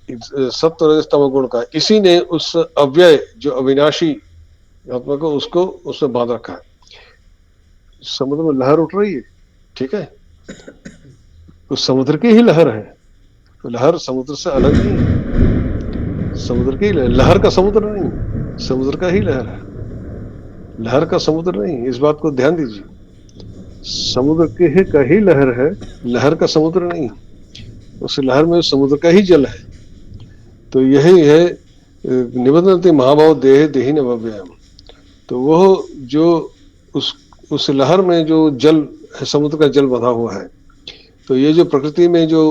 सत्व रजस तमो गुण का, इसी ने उस अव्यय जो अविनाशी आत्मा को उसको उसमें बांध रखा है। समुद्र में लहर उठ रही है, ठीक है, उस समुद्र की ही लहर है, तो लहर समुद्र से अलग नहीं है, समुद्र की लहर का समुद्र नहीं, समुद्र का ही लहर है, लहर का समुद्र नहीं। इस बात को ध्यान दीजिए, समुद्र के का ही लहर है, लहर का समुद्र नहीं। उस लहर में समुद्र का ही जल है। तो यही है निबधन्ति महाभाव देह देहिन अव्ययम। तो वह जो उस लहर में जो जल है, समुद्र का जल बंधा हुआ है, तो ये जो प्रकृति में जो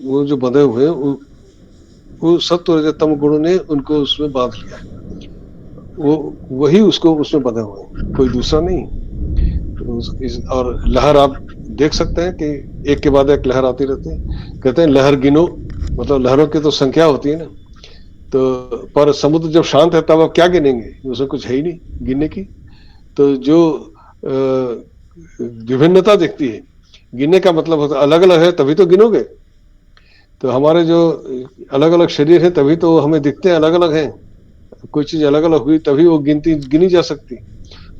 वो जो बंधे हुए वो सत्व रजस तम गुण ने उनको उसमें बांध लिया है। वो वही उसको उसमें बंधे हुए हैं, कोई दूसरा नहीं। और लहर आप देख सकते हैं कि एक के बाद एक लहर आती रहती है। कहते हैं लहर गिनो, मतलब लहरों की तो संख्या होती है ना। तो पर समुद्र जब शांत है तब आप क्या गिनेंगे, उसमें कुछ है ही नहीं गिनने की। तो जो विभिन्नता दिखती है, गिनने का मतलब होता अलग अलग है तभी तो गिनोगे। तो हमारे जो अलग अलग शरीर है तभी तो हमें दिखते हैं अलग अलग हैं, कोई चीज अलग अलग हुई तभी वो गिनी जा सकती।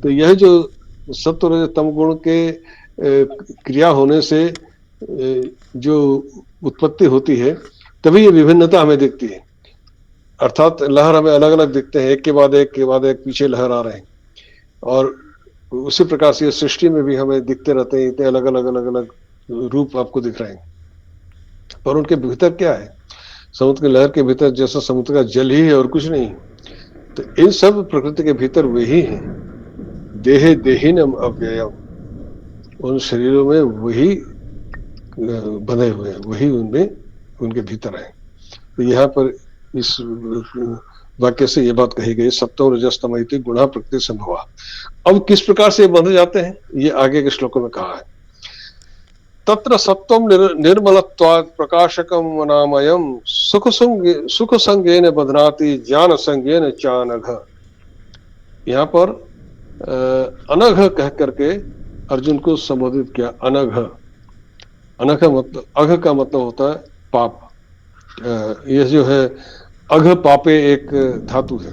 तो यह जो सत्व रजस तम गुण के क्रिया होने से जो उत्पत्ति होती है तभी ये विभिन्नता हमें दिखती है। अर्थात लहर हमें अलग अलग दिखते हैं, एक के बाद एक पीछे लहर आ रहे हैं। और उसी प्रकार से सृष्टि में भी हमें दिखते रहते हैं, इतने अलग अलग रूप आपको दिख रहे हैं। पर उनके भीतर क्या है? समुद्र की लहर के भीतर जैसा समुद्र का जल ही है और कुछ नहीं। तो इन सब प्रकृति के भीतर वही है, देहे देहिनम अव्ययम, उन शरीरों में वही बंधे हुए हैं, वही उनमें उनके भीतर है। तो यहाँ पर इस वाक्य से ये बात कही गई, सत्व रजस्तम इति गुणा प्रकृति संभवा। अब किस प्रकार से ये बंध जाते हैं, ये आगे के श्लोकों में कहा है। तत्र सत्वम निर्मलत्वात् प्रकाशकम वनामयम सुख संगेन बध्नाति ज्ञान संगेन चानघ। यहाँ पर अनघ कह करके अर्जुन को संबोधित किया। अनघ, अनघ मतलब, अघ का मतलब होता है पाप। यह जो है अघ पापे एक धातु है,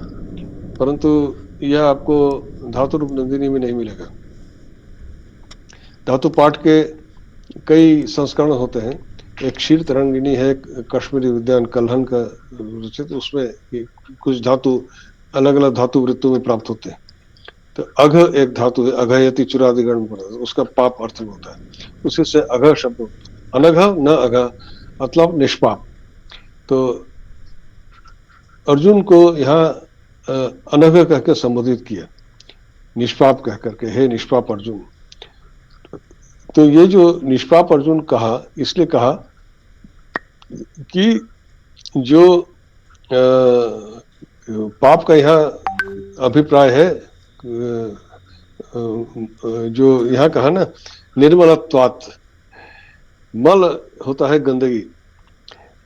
परंतु यह आपको धातु रूप नंदिनी में नहीं मिलेगा। धातु पाठ के कई संस्करण होते हैं। एक क्षीर तरंगिनी है कश्मीरी उद्यान कल्हन का रचित, उसमें कुछ धातु अलग अलग धातु वृत्तों में प्राप्त होते हैं। तो अघ एक धातु है, अघयति चुरादिगण, उसका पाप अर्थ में होता है, उसी से अघ शब्द होता है। अनघ न अघ मतलब निष्पाप। तो अर्जुन को यहाँ अनघ कह के संबोधित किया, निष्पाप कह करके, हे निष्पाप अर्जुन। तो ये जो निष्पाप अर्जुन कहा, इसलिए कहा कि जो पाप का यहाँ अभिप्राय है, जो यहाँ कहा ना निर्मलत्वात्, मल होता है गंदगी,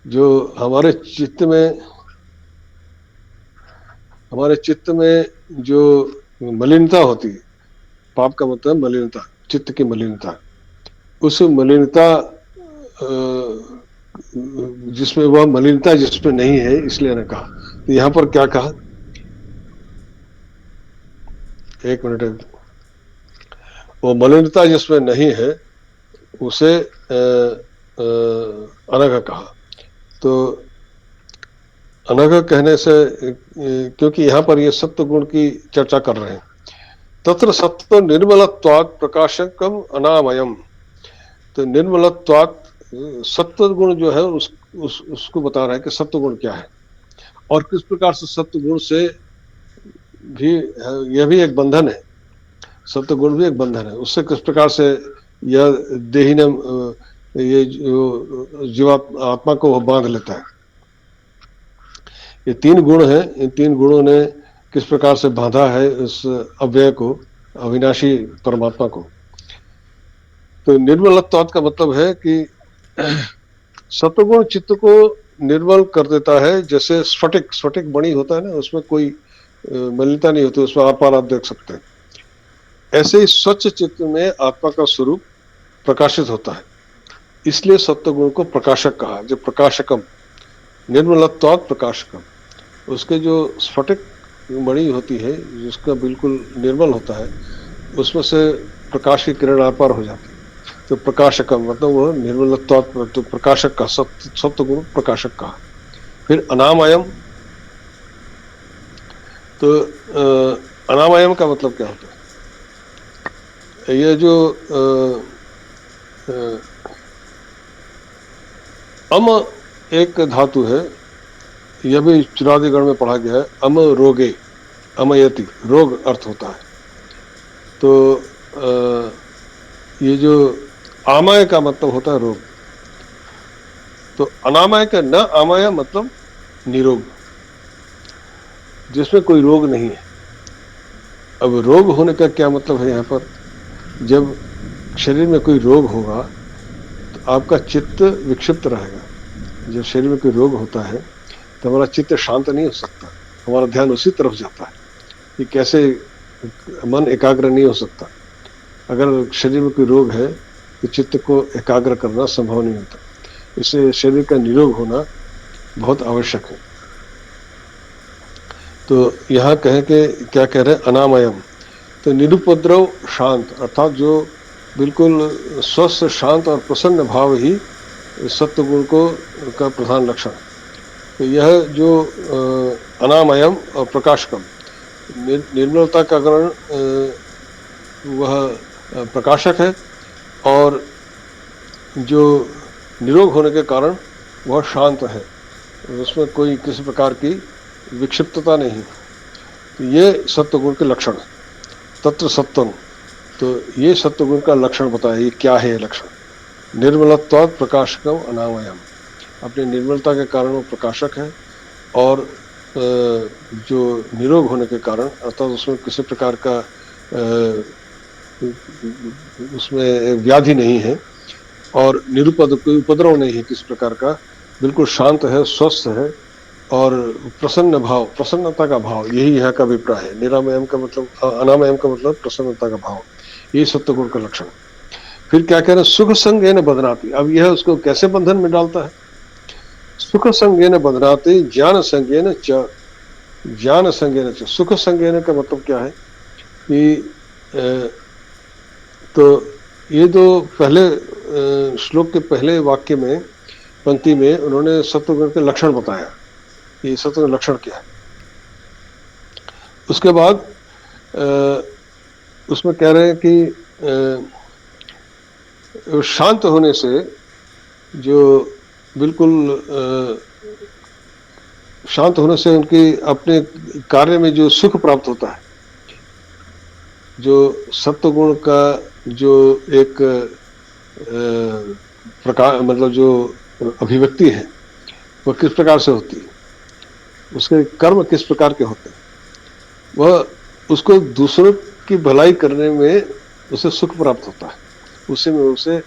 जो हमारे चित्त में जो मलिनता होती है, पाप का मतलब मलिनता, चित्त की मलिनता, उस मलिनता जिसमें वह मलिनता जिसमें नहीं है, इसलिए ने कहा। तो यहाँ पर क्या कहा, एक मिनट, वो मलिनता जिसमें नहीं है उसे अनघ कहा। तो अनघ कहने से, क्योंकि यहाँ पर ये सत्व गुण की चर्चा कर रहे हैं। तत्र सत्व निर्मलत्वात् प्रकाशकम अनामयम। तो निर्मलत्वात्, सत्व गुण जो है उसको बता रहा है कि सत्व गुण क्या है और किस प्रकार से सत्व गुण से भी, यह भी एक बंधन है, सत्व गुण भी एक बंधन है, उससे किस प्रकार से यह देहिनम, ये जो जीवात्मा को बांध लेता है। ये तीन गुण हैं, इन तीन गुणों ने किस प्रकार से बांधा है इस अव्यय को, अविनाशी परमात्मा को। तो निर्मलत्वात् का मतलब है कि सत्वगुण चित्त को निर्मल कर देता है। जैसे स्फटिक मणि होता है ना, उसमें कोई मलिनता नहीं होती, उसमें आप देख सकते हैं। ऐसे ही स्वच्छ चित्त में आत्मा का स्वरूप प्रकाशित होता है, इसलिए सत्वगुण को प्रकाशक कहा। जो प्रकाशकम, निर्मलत्वात् प्रकाशकम, उसके जो स्फटिक मणि होती है जिसका बिल्कुल निर्मल होता है, उसमें से प्रकाश की किरण आर पार हो जाती है। तो प्रकाशकम मतलब वह निर्मलत्वात्, तो प्रकाशक का, सत्व गुण प्रकाशक का। फिर अनामयम, तो अनामयम का मतलब क्या होता है, ये जो अम एक धातु है, यह भी चुरादिगण में पढ़ा गया है। अम रोगे, अमयति, रोग अर्थ होता है। तो ये जो आमय का मतलब होता है रोग। तो अनामय का न आमय मतलब निरोग, जिसमें कोई रोग नहीं है। अब रोग होने का क्या मतलब है, यहाँ पर जब शरीर में कोई रोग होगा तो आपका चित्त विक्षिप्त रहेगा। जब शरीर में कोई रोग होता है तो हमारा चित्त शांत नहीं हो सकता, हमारा ध्यान उसी तरफ जाता है कि कैसे मन एकाग्र नहीं हो सकता। अगर शरीर में कोई रोग है तो चित्त को एकाग्र करना संभव नहीं होता। इससे शरीर का निरोग होना बहुत आवश्यक है। तो यहाँ कहें कि क्या कह रहे हैं, अनामयम, तो निरुपद्रव शांत, अर्थात जो बिल्कुल स्वस्थ शांत और प्रसन्न भाव ही सत्व गुण को का प्रधान लक्षण है। तो यह जो अनामयम और प्रकाशकम, निर्मलता का कारण वह प्रकाशक है, और जो निरोग होने के कारण वह शांत है, उसमें कोई किसी प्रकार की विक्षिप्तता नहीं। तो ये सत्वगुण के लक्षण है। तत्र सत्वम, तो ये सत्वगुण का लक्षण बताया। ये क्या है ये लक्षण? निर्मलत्वात् प्रकाशकम अनामयम, अपनी निर्मलता के कारण वो प्रकाशक है, और जो निरोग होने के कारण, अर्थात उसमें किसी प्रकार का उसमें व्याधि नहीं है, और कोई उपद्रव नहीं है किसी प्रकार का, बिल्कुल शांत है, स्वस्थ है, और प्रसन्नता का भाव, यही यहाँ का अभिप्राय है। निरामयम का मतलब, अनामयम का मतलब प्रसन्नता का भाव, यही सत्वगुण का लक्षण है। फिर क्या कह रहे हैं? सुख संगेन बधनाति। अब यह उसको कैसे बंधन में डालता है? सुख संगेन बधनाति ज्ञान संगेन च। ज्ञान संगेन च, सुख संगेन का मतलब क्या है कि तो ये जो पहले श्लोक के पहले वाक्य में, पंक्ति में, उन्होंने सत्वगुण के लक्षण बताया। ये सत्वगुण लक्षण क्या है? उसके बाद उसमें कह रहे हैं कि शांत होने से जो बिल्कुल शांत होने से उनकी अपने कार्य में जो सुख प्राप्त होता है, जो सत्वगुण का जो एक प्रकार, मतलब जो अभिव्यक्ति है, वह किस प्रकार से होती है, उसके कर्म किस प्रकार के होते हैं, वह उसको दूसरों की भलाई करने में उसे सुख प्राप्त होता है, उसी में उसे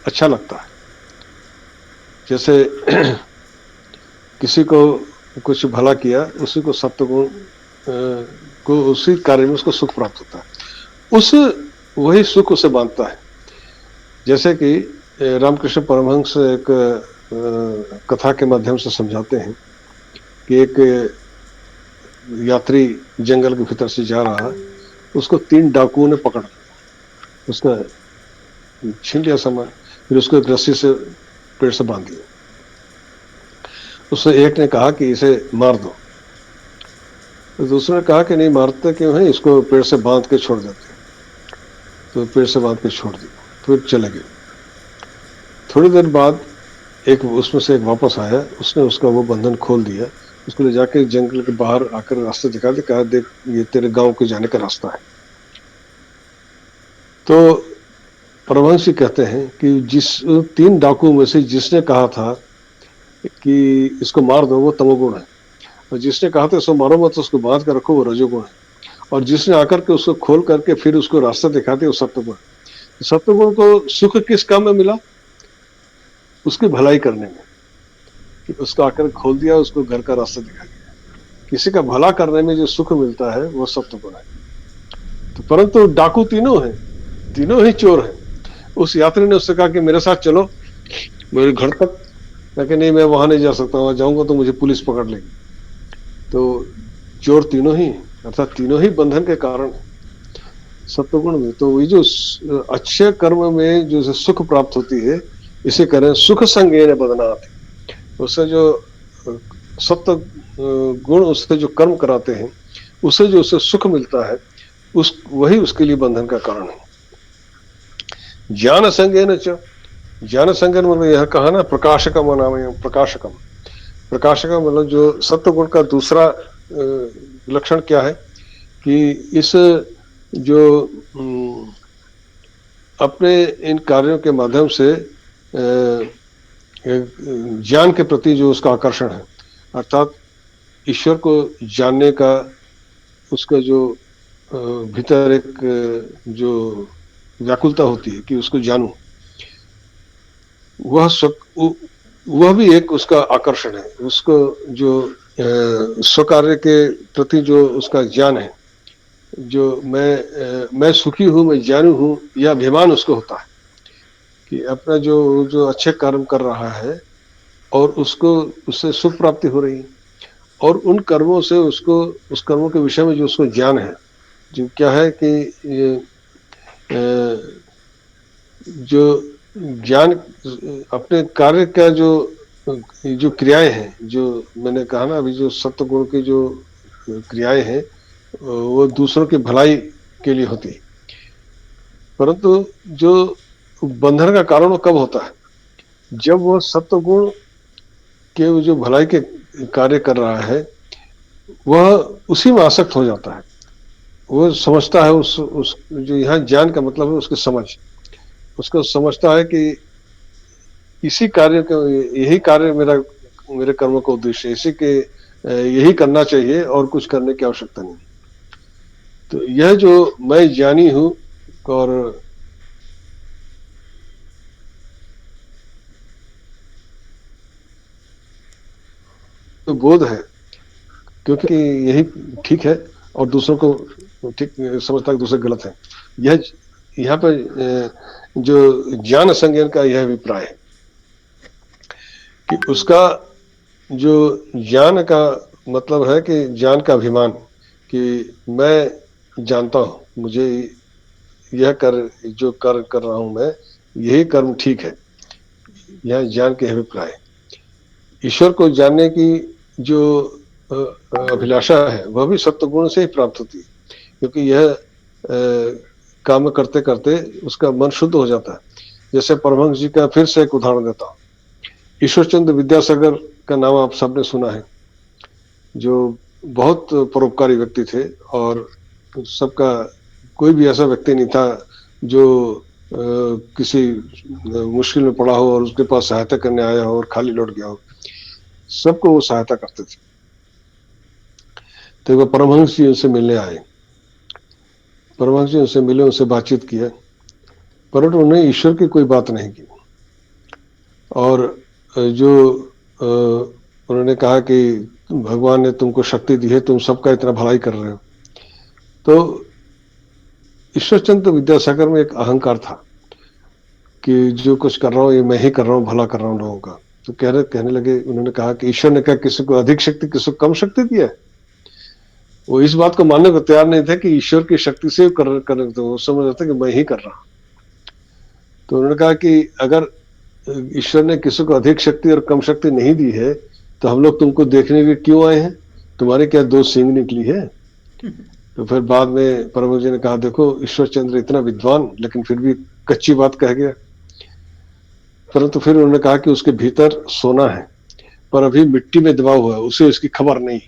अच्छा लगता है। जैसे किसी को कुछ भला किया, उसी को सत्वगुण को, उसी कार्य में उसको सुख प्राप्त होता है, उस वही सुख उसे बांधता है। जैसे कि रामकृष्ण परमहंस एक कथा के माध्यम से समझाते हैं कि एक यात्री जंगल के भीतर से जा रहा है, उसको 3 डाकुओं ने पकड़ लिया, उसका छीन लिया सामान, फिर उसको एक रस्सी से पेड़ से बांध दिया। उससे एक ने कहा कि इसे मार दो, तो दूसरे ने कहा कि नहीं, मारते क्यों है, इसको पेड़ से बांध के छोड़ देते। तो पेड़ से बांध के छोड़ दिया, फिर चले गए। थोड़ी देर बाद एक उसमें से एक वापस आया, उसने उसका वो बंधन खोल दिया, उसको ले जाके जंगल के बाहर आकर रास्ता दिखा दिया, कहा देख ये तेरे गांव के जाने का रास्ता है। तो परमहंस जी कहते हैं कि जिस 3 डाकुओं में से जिसने कहा था कि इसको मार दो, वो तमोगुण है, और जिसने कहा था इसको मारो मत, उसको बांध कर रखो, वो रजोगुण है, और जिसने आकर के उसको खोल करके फिर उसको रास्ता दिखाते, वो सत्वगुण है। सत्वगुण को सुख किस काम में मिला? उसकी भलाई करने में, कि उसको आकर खोल दिया, उसको घर का रास्ता दिखा दिया। किसी का भला करने में जो सुख मिलता है वो सत्वगुण है। तो परंतु डाकू तीनों हैं, तीनों ही चोर हैं। उस यात्री ने उससे कहा कि मेरे साथ चलो मेरे घर तक, लेकिन नहीं, मैं वहां नहीं जा सकता, वहां जाऊंगा तो मुझे पुलिस पकड़ लेगी। तो चोर तीनों ही, अर्थात तीनों ही बंधन के कारण सत्वगुण में। तो ये जो अच्छे कर्म में जो सुख प्राप्त होती है, इसे करें सुख संगेन बदनात्। उससे जो सत्व गुण, उससे जो कर्म कराते हैं, उससे जो उसे सुख मिलता है, वही उसके लिए बंधन का कारण है। ज्ञान संगेन च, ज्ञान संगेन मतलब यह कहा ना, प्रकाशकम अनामयम, प्रकाशकम। प्रकाशकम मतलब जो सत्वगुण का दूसरा लक्षण क्या है कि इस जो अपने इन कार्यों के माध्यम से ज्ञान के प्रति जो उसका आकर्षण है, अर्थात ईश्वर को जानने का उसका जो भीतर एक जो व्याकुलता होती है कि उसको जानूं, वह भी एक उसका आकर्षण है। उसको जो स्वकार्य के प्रति जो उसका ज्ञान है, जो मैं सुखी हूं, मैं जानू हूं, यह अभिमान उसको होता है कि अपना जो जो अच्छे कर्म कर रहा है और उसको उससे सुख प्राप्ति हो रही है, और उन कर्मों से उसको, उस कर्मों के विषय में जो उसको ज्ञान है, जो क्या है कि जो ज्ञान अपने कार्य का जो जो क्रियाएं हैं, जो मैंने कहा ना अभी, जो सत्व गुण की जो क्रियाएं हैं, वो दूसरों की भलाई के लिए होती है। परंतु जो बंधन का कारण वो कब होता है? जब वो सत्व गुण कि वो जो भलाई के कार्य कर रहा है वह उसी में आसक्त हो जाता है। वो समझता है उस जो यहाँ ज्ञान का मतलब है उसकी समझ, उसको समझता है कि इसी कार्य का यही कार्य मेरे कर्म का उद्देश्य है, इसी के यही करना चाहिए और कुछ करने की आवश्यकता नहीं। तो यह जो मैं ज्ञानी हूँ और तो बोध है, क्योंकि यही ठीक है और दूसरों को ठीक समझता है, दूसरे गलत है। यह यहाँ पर जो ज्ञान संज्ञान का यह अभिप्राय है कि उसका जो ज्ञान का मतलब है कि ज्ञान का अभिमान, कि मैं जानता हूं, मुझे यह जो कर्म कर रहा हूं मैं, यही कर्म ठीक है। यह ज्ञान के अभिप्राय। ईश्वर को जानने की जो अभिलाषा है वह भी सत्वगुण से ही प्राप्त होती है, क्योंकि यह काम करते करते उसका मन शुद्ध हो जाता है। जैसे परमहंस जी का फिर से एक उदाहरण देता हूँ। ईश्वरचंद्र विद्यासागर का नाम आप सबने सुना है, जो बहुत परोपकारी व्यक्ति थे और सबका कोई भी ऐसा व्यक्ति नहीं था जो किसी मुश्किल में पड़ा हो और उसके पास सहायता करने आया हो और खाली लौट गया हो। सबको वो सहायता करते थे। तो वो परमहंस जी उनसे मिलने आए, परमहंस जी उनसे मिले, उनसे बातचीत किया, परंतु उन्हें ईश्वर की कोई बात नहीं की। और जो उन्होंने कहा कि भगवान ने तुमको शक्ति दी है, तुम सबका इतना भलाई कर रहे हो। तो ईश्वरचंद्र विद्यासागर में एक अहंकार था कि जो कुछ कर रहा हूँ ये मैं ही कर रहा हूँ, भला कर रहा हूँ लोगों का। तो कहने लगे, उन्होंने कहा कि ईश्वर ने क्या किसी को अधिक शक्ति, किसी को कम शक्ति दिया है? वो इस बात को मानने को तैयार नहीं थे कि ईश्वर की शक्ति से कर तो वो समझ रहे थे कि मैं ही कर रहा हूँ। तो उन्होंने कहा कि अगर ईश्वर ने किसी को अधिक शक्ति और कम शक्ति नहीं दी है तो हम लोग तुमको देखने के क्यों आए हैं? तुम्हारे क्या दो सींग निकली है? तो फिर बाद में परम जी ने कहा, देखो ईश्वर चंद्र इतना विद्वान लेकिन फिर भी कच्ची बात कह गया। परंतु फिर उन्होंने कहा कि उसके भीतर सोना है पर अभी मिट्टी में दबा हुआ है, उसे इसकी खबर नहीं।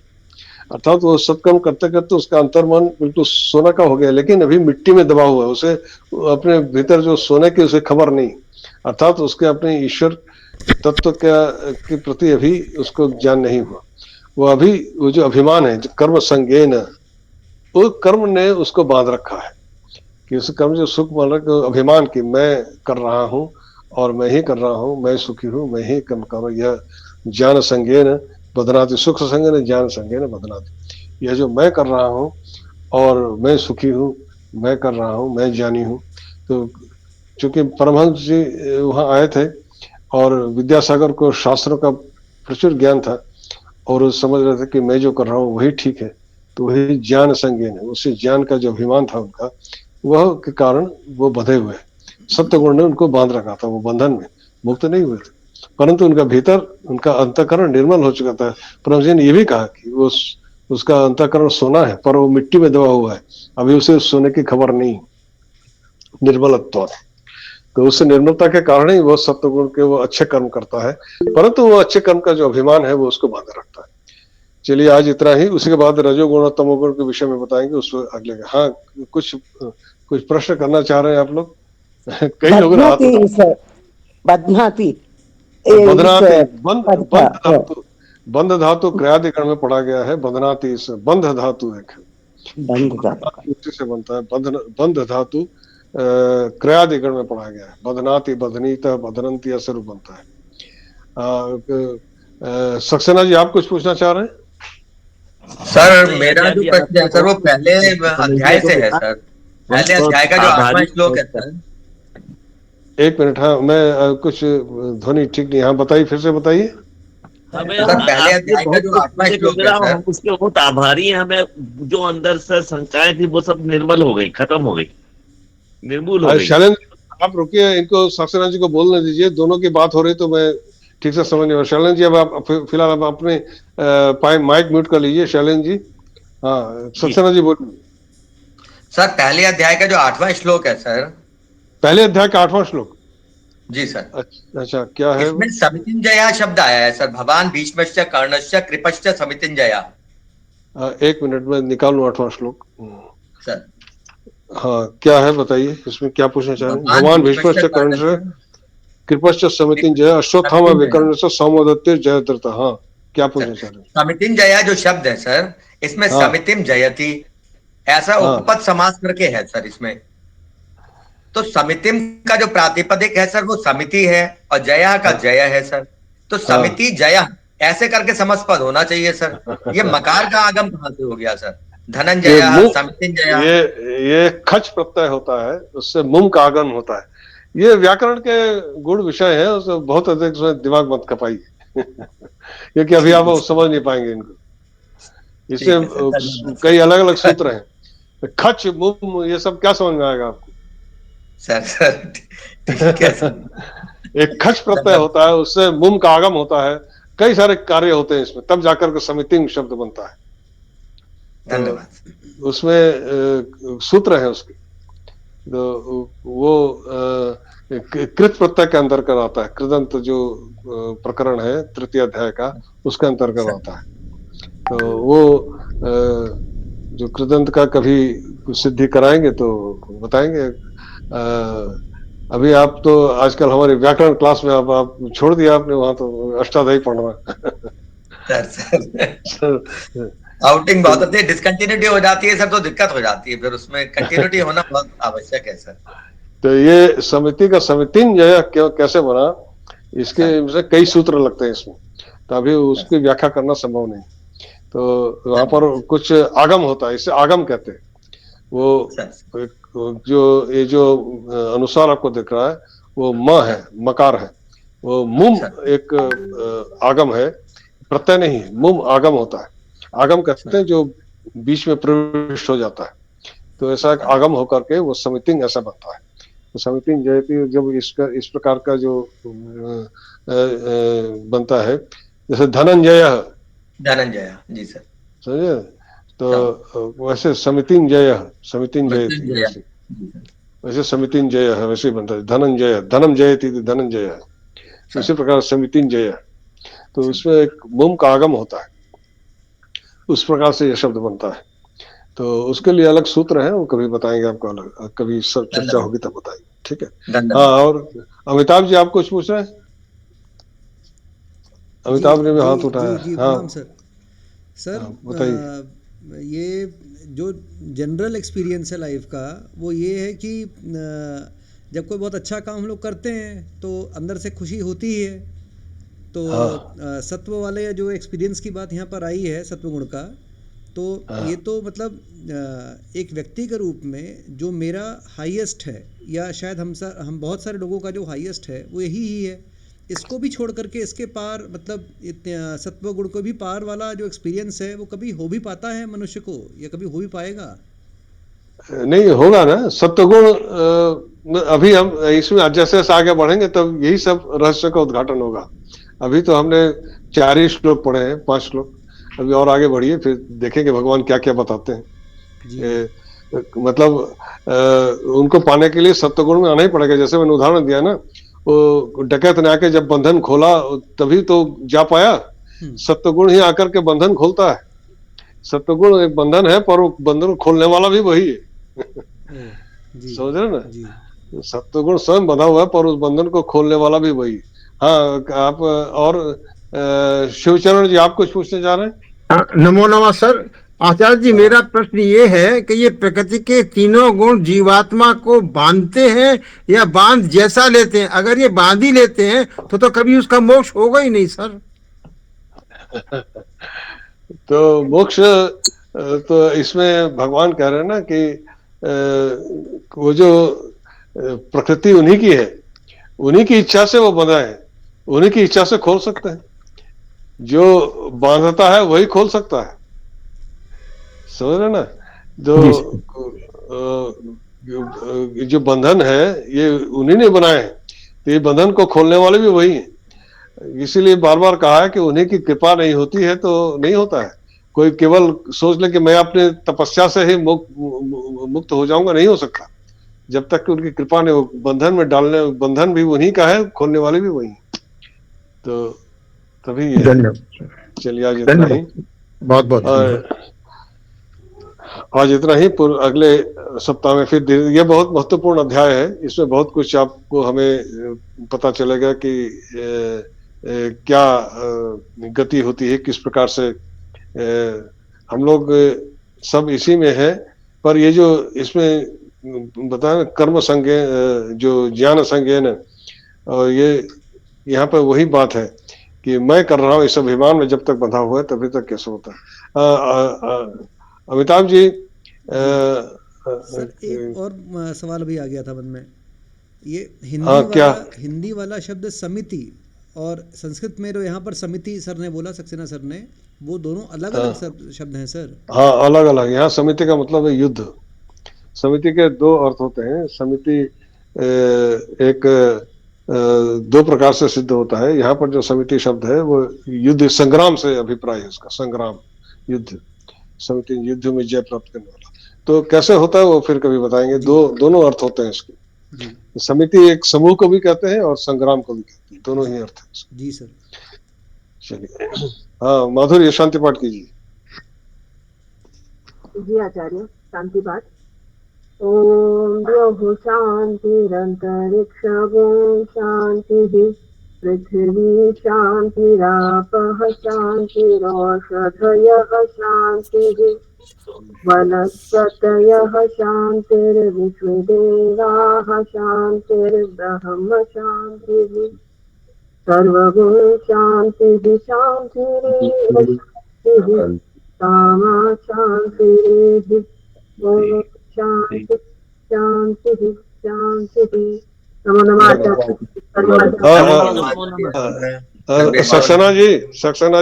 अर्थात वो सब काम करते करते उसका अंतर्मन बिल्कुल सोना का हो गया, लेकिन अभी मिट्टी में दबा हुआ है, उसे अपने भीतर जो सोने की उसे खबर नहीं। अर्थात उसके अपने ईश्वर तत्व के प्रति अभी उसको ज्ञान नहीं हुआ। वो अभी वो जो अभिमान है, जो कर्म संज्ञेन, वो कर्म ने उसको बांध रखा है कि उस कर्म जो सुख मान रहा है, अभिमान की मैं कर रहा हूँ और मैं ही कर रहा हूँ, मैं सुखी हूँ, मैं ही कर्म कर रहा हूँ। यह ज्ञान संज्ञेन बदनाति, सुख संज्ञेन ज्ञान संज्ञेन बदनाति। यह जो मैं कर रहा हूँ और मैं सुखी हूँ, मैं कर रहा हूँ, मैं ज्ञानी हूँ। तो चूंकि परमहंस जी वहां आए थे और विद्यासागर को शास्त्रों का प्रचुर ज्ञान था और समझ रहे थे कि मैं जो कर रहा हूँ वही ठीक है, तो वही ज्ञान संज्ञान है। उसी ज्ञान का जो अभिमान था उनका, वह के कारण वो बंधे हुए। सत्य गुण ने उनको बांध रखा था, वो बंधन में मुक्त नहीं हुए थे, परंतु उनका भीतर उनका अंतःकरण निर्मल हो चुका था। परम जी ने ये भी कहा कि वो उसका अंतःकरण सोना है पर वो मिट्टी में दबा हुआ है, अभी उसे सोने की खबर नहीं, निर्मलत्व। तो उस निर्मलता के कारण ही वो सत्य गुण के वो अच्छे कर्म करता है, परंतु वो अच्छे कर्म का जो अभिमान है वो उसको बांधे रखता है। चलिए आज इतना ही, उसके बाद रजोगुण और तमोगुण के विषय में बताएंगे उस अगले। हाँ, कुछ कुछ प्रश्न करना चाह रहे हैं आप लोग? कई लोगों ने हाथ उठाया। बध्नाति बंधनाति, बंध धातु क्रियादिगण में पढ़ा गया है। बंधनाति इस बंध धातु एक है, उसी से बनता है। बंध धातु क्रियादिगण में पढ़ा गया है। बंधनाति, बंधनीत, बंधनंती ऐसे रूप बनता है। सक्सेना जी आप कुछ पूछना चाह रहे हैं? सर मेरा जो प्रश्न है सर वो पहले अध्याय से है सर, पहले अध्याय का जो 8वां श्लोक है सर। एक मिनट, हाँ मैं कुछ ध्वनि ठीक नहीं, हाँ बताइए, फिर से बताइए। सर पहले अध्याय का जो 8वां श्लोक है सर, उसके बहुत आभारी हैं। हमें जो अंदर से शंकाएं थी वो सब निर्मल हो गई, खत्म हो गई, निर्मूल हो गई। शैलेंद्र आप रुकिए, इनको सक्सेना जी को बोलने दीजिए, दोनों की बात हो रही तो मैं ठीक से समझ नहीं। शैलेंद्र जी अब आप फिलहाल आप अपने माइक म्यूट कर लीजिए। शैलेंद्र जी, हाँ सक्सेना जी बोलिए। सर पहले अध्याय का जो 8वां श्लोक है सर, पहले अध्याय का 8वां श्लोक, जी सर। अच्छा, क्या है वो? इसमें समितिंजया शब्द आया है सर, भगवान भीष्मश्च कर्णश्च कृपश्च समितिंजया। एक मिनट में निकालूं 8वां श्लोक। सर हाँ, क्या है बताइए, इसमें क्या पूछना चाह रहे हैं? भगवान भगवान भीष्मश्च भीष्मश्च कर्णश्च कर्णश्च कृपश्च समितिंजय अश्वत्थामा समितिंजया। विकर्णश्च सौमदत्ते जयद्रथ। हाँ, क्या पूछना सर चाह रहे हैं? समितिंजया जो शब्द है सर, इसमें हाँ समितिम जयति ऐसा हाँ उपपद समास करके है सर इसमें। तो समितिम का जो प्रातिपदिक है सर वो समिति है, और जया का हाँ जय है सर। तो हाँ। समिति जया ऐसे करके समझ होना चाहिए सर। ये मकार का आगम कहां से हो गया सर? ये धनंजया, मुम समितिंजया। ये खच प्रत्यय होता है, उससे मुम का आगम होता है। ये व्याकरण के गुण विषय है, उसमें बहुत अधिक उसमें दिमाग मत खपाइए क्योंकि अभी आप ठीक है समझ नहीं पाएंगे इनको। इससे ठीक है सर, धन्यवाद कई अलग अलग सर। सूत्र हैं। खच मुम ये सब क्या समझ में आएगा आपको? सर ठीक है सर। एक खच प्रत्यय धन्यवाद। होता है, उससे मुम का आगम होता है। कई सारे कार्य होते हैं इसमें, तब जाकर के समिति शब्द बनता है। तो धन्यवाद। उसमें सूत्र है उसके। तो वो कृत प्रत्यय के अंतर्गत आता है। कृदंत जो प्रकरण है तृतीय अध्याय का, उसके अंतर्गत सर आता है। तो वो जो कृदंत का कभी कुछ सिद्धि कराएंगे तो बताएंगे। अभी आप तो आजकल हमारे व्याकरण क्लास में आप छोड़ दिया आपने, वहां तो अष्टाध्यायी पढ़ना सर तो आउटिंग बहुत होती है, डिसकंटिन्यूटी हो जाती है सर, तो दिक्कत हो जाती है, फिर उसमें कंटिन्यूटी होना बहुत आवश्यक है सर। तो ये समिति का समितिन जो है क्यों कैसे बना, इसके सर से कई सूत्र लगते हैं इसमें, तो अभी सर उसकी व्याख्या करना संभव नहीं। तो वहां पर धन्यवाद कुछ आगम होता है, इसे आगम कहते हैं। वो सर। जो ये जो अनुसार आपको दिख रहा है वो म है, सर मकार है। वो मुम सर एक आगम है, प्रत्यय नहीं, मुम आगम होता है। आगम कहते सर हैं जो बीच में प्रविष्ट हो जाता है। तो ऐसा एक धन्यवाद आगम होकर के वो समितिंग ऐसा बनता है। तो समितिंग जयति जब इसका इस प्रकार का जो बनता है, जैसे धनंजय, धनंजय जी सर। समझे? तो सम वैसे समितिंजय, समितिंजयति मृत्युंजय वैसे, जी सर। वैसे समितिंजय है, वैसे ही बनता है। धनंजय, धनम जयति धनंजय है। सर उसी प्रकार समितिंजय, तो सर उसमें एक मुम का आगम होता है, उस प्रकार से यह शब्द बनता है। तो उसके लिए अलग सूत्र है, वो कभी बताएंगे आपको, अलग कभी सब चर्चा धन्यवाद होगी तब बताएंगे, ठीक है? हाँ, धन्यवाद सर। और अमिताभ जी आप कुछ पूछ रहे हैं? जी अमिताभ ने भी जी हाथ उठाया। जी जी, हाँ प्रणाम सर। सर हाँ, बताइए। ये जो जनरल एक्सपीरियंस है लाइफ का, वो ये है कि जब कोई बहुत अच्छा काम हम लोग करते हैं तो अंदर से खुशी होती ही है। तो हाँ सत्व वाले जो एक्सपीरियंस की बात यहाँ पर आई है, सत्व गुण का, तो हाँ ये तो मतलब एक व्यक्ति के रूप में जो मेरा हाईएस्ट है, या शायद हम बहुत सारे लोगों का जो हाईएस्ट है वो यही ही है। इसको भी छोड़ करके इसके पार, मतलब सत्व गुण को भी पार वाला जो एक्सपीरियंस है वो कभी हो भी पाता है मनुष्य को, या कभी हो भी पाएगा? नहीं होगा ना सत्वगुण। अभी हम इसमें जैसे जैसे आगे बढ़ेंगे तब यही सब रहस्य का उद्घाटन होगा। अभी तो हमने 4 ही श्लोक पढ़े हैं, 5 श्लोक। अभी और आगे बढ़िए, फिर देखेंगे भगवान क्या क्या बताते हैं। जी मतलब उनको पाने के लिए सत्वगुण में आना ही पड़ेगा। जैसे मैंने उदाहरण दिया ना, वो डकैत ने आके जब बंधन खोला तभी तो जा पाया। हम्म, सत्वगुण ही आकर के बंधन खोलता है। सत्वगुण एक बंधन है, पर वो बंधन खोलने वाला भी वही है। ओ जी समझ रहे ना? जी। सत्वगुण स्वयं बंधा हुआ है, पर उस बंधन को खोलने वाला भी वही है। हाँ, आप और शिवचरण जी आप कुछ पूछने जा रहे हैं? नमो नमः सर। आचार्य जी, हाँ। मेरा प्रश्न ये है कि ये प्रकृति के तीनों गुण जीवात्मा को बांधते हैं या बांध जैसा लेते हैं? अगर ये बांध ही लेते हैं तो कभी उसका मोक्ष होगा ही नहीं सर। तो मोक्ष तो इसमें भगवान कह रहे हैं ना कि वो जो प्रकृति उन्हीं की है, उन्हीं की इच्छा से वो बंधा है, उन्हीं की इच्छा से खोल सकते हैं। जो बांधता है वही खोल सकता है, समझ रहे ना? जो जी सर। जो बंधन है ये उन्हीं ने बनाए हैं, तो ये बंधन को खोलने वाले भी वही हैं। इसीलिए बार बार कहा है कि उन्हीं की कृपा नहीं होती है तो नहीं होता है। कोई केवल सोच ले कि मैं अपने तपस्या से ही मुक्त हो जाऊंगा, नहीं हो सकता। जब तक कि उनकी कृपा नहीं हो, बंधन में डालने, बंधन भी उन्हीं का है, खोलने वाले भी वही। तो तभी ये है। धन्यवाद, चलिए आज इतना ही, बहुत बहुत धन्यवाद। और आज इतना ही। अगले सप्ताह में फिर ये बहुत महत्वपूर्ण अध्याय है, इसमें बहुत कुछ आपको हमें पता चलेगा कि क्या गति होती है, किस प्रकार से हम लोग सब इसी में है। पर ये जो इसमें बताया कर्म संज्ञा, जो ज्ञान संज्ञा न, और ये यहाँ पर वही बात है कि मैं कर रहा हूँ, इस अभिमान में जब तक बंधा हुआ है तभी तक कैसे होता है। अमिताभ जी, सर एक और सवाल भी आ गया था मन में। ये क्या? हिंदी वाला शब्द समिति और संस्कृत में जो यहाँ पर समिति सर ने बोला, सक्सेना सर ने, वो दोनों अलग अलग शब्द हैं सर। हाँ, अलग अलग। यहाँ समिति का मतलब है युद्ध। समिति के दो अर्थ होते हैं। समिति एक दो प्रकार से सिद्ध होता है। यहाँ पर जो समिति शब्द है वो युद्ध, संग्राम से अभिप्राय है उसका, संग्राम, युद्ध। समिति युद्ध में जय प्राप्त करने वाला। तो कैसे होता है वो फिर कभी बताएंगे। दोनों अर्थ होते हैं इसके। समिति एक समूह को भी कहते हैं और संग्राम को भी कहते हैं, दोनों ही अर्थ है। जी सर। चलिए, हाँ माधुरी, शांति पाठ कीजिए। जी आचार्य, शांति पाठ। ओम द्यौः शान्तिरन्तरिक्षगो शान्तिः, पृथिवी शान्तिरापः शान्तिरोषधयः शान्तिः, वनस्पतयः शान्तिर्विश्वदेवाः शान्तिर्ब्रह्म शान्तिः, सर्वगुण शान्तिः शान्तिरेव कामा शान्तिरेव। ओम शांति शांतिः शांतिः। नमो नमः आचार्य। सक्सेना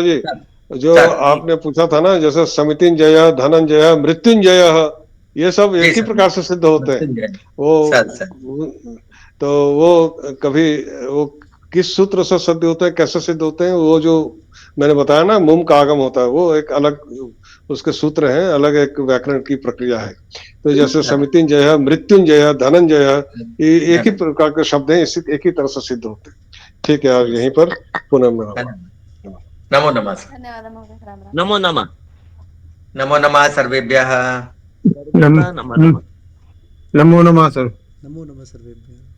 जी, जो आपने पूछा था ना, जैसे समितिंजय, धनंजय, मृत्युंजय, ये सब एक ही प्रकार से सिद्ध होते हैं। वो तो वो कभी वो किस सूत्र से सिद्ध होते हैं, कैसे सिद्ध होते हैं, वो जो मैंने बताया ना, मुम का आगम होता है, वो एक अलग उसके सूत्र हैं, अलग एक व्याकरण की प्रक्रिया है। तो जैसे समितिंजय, मृत्युंजय, धनंजय, ये एक ही प्रकार के शब्द हैं, इसी एक ही तरह से सिद्ध होते हैं। ठीक है, आज यहीं पर पुनः मिलना। नमो नमः। नमो नमः। नमो नमः सर्वेभ्यः। नमो नमः सर। नमो नमः सर्वेभ्यः।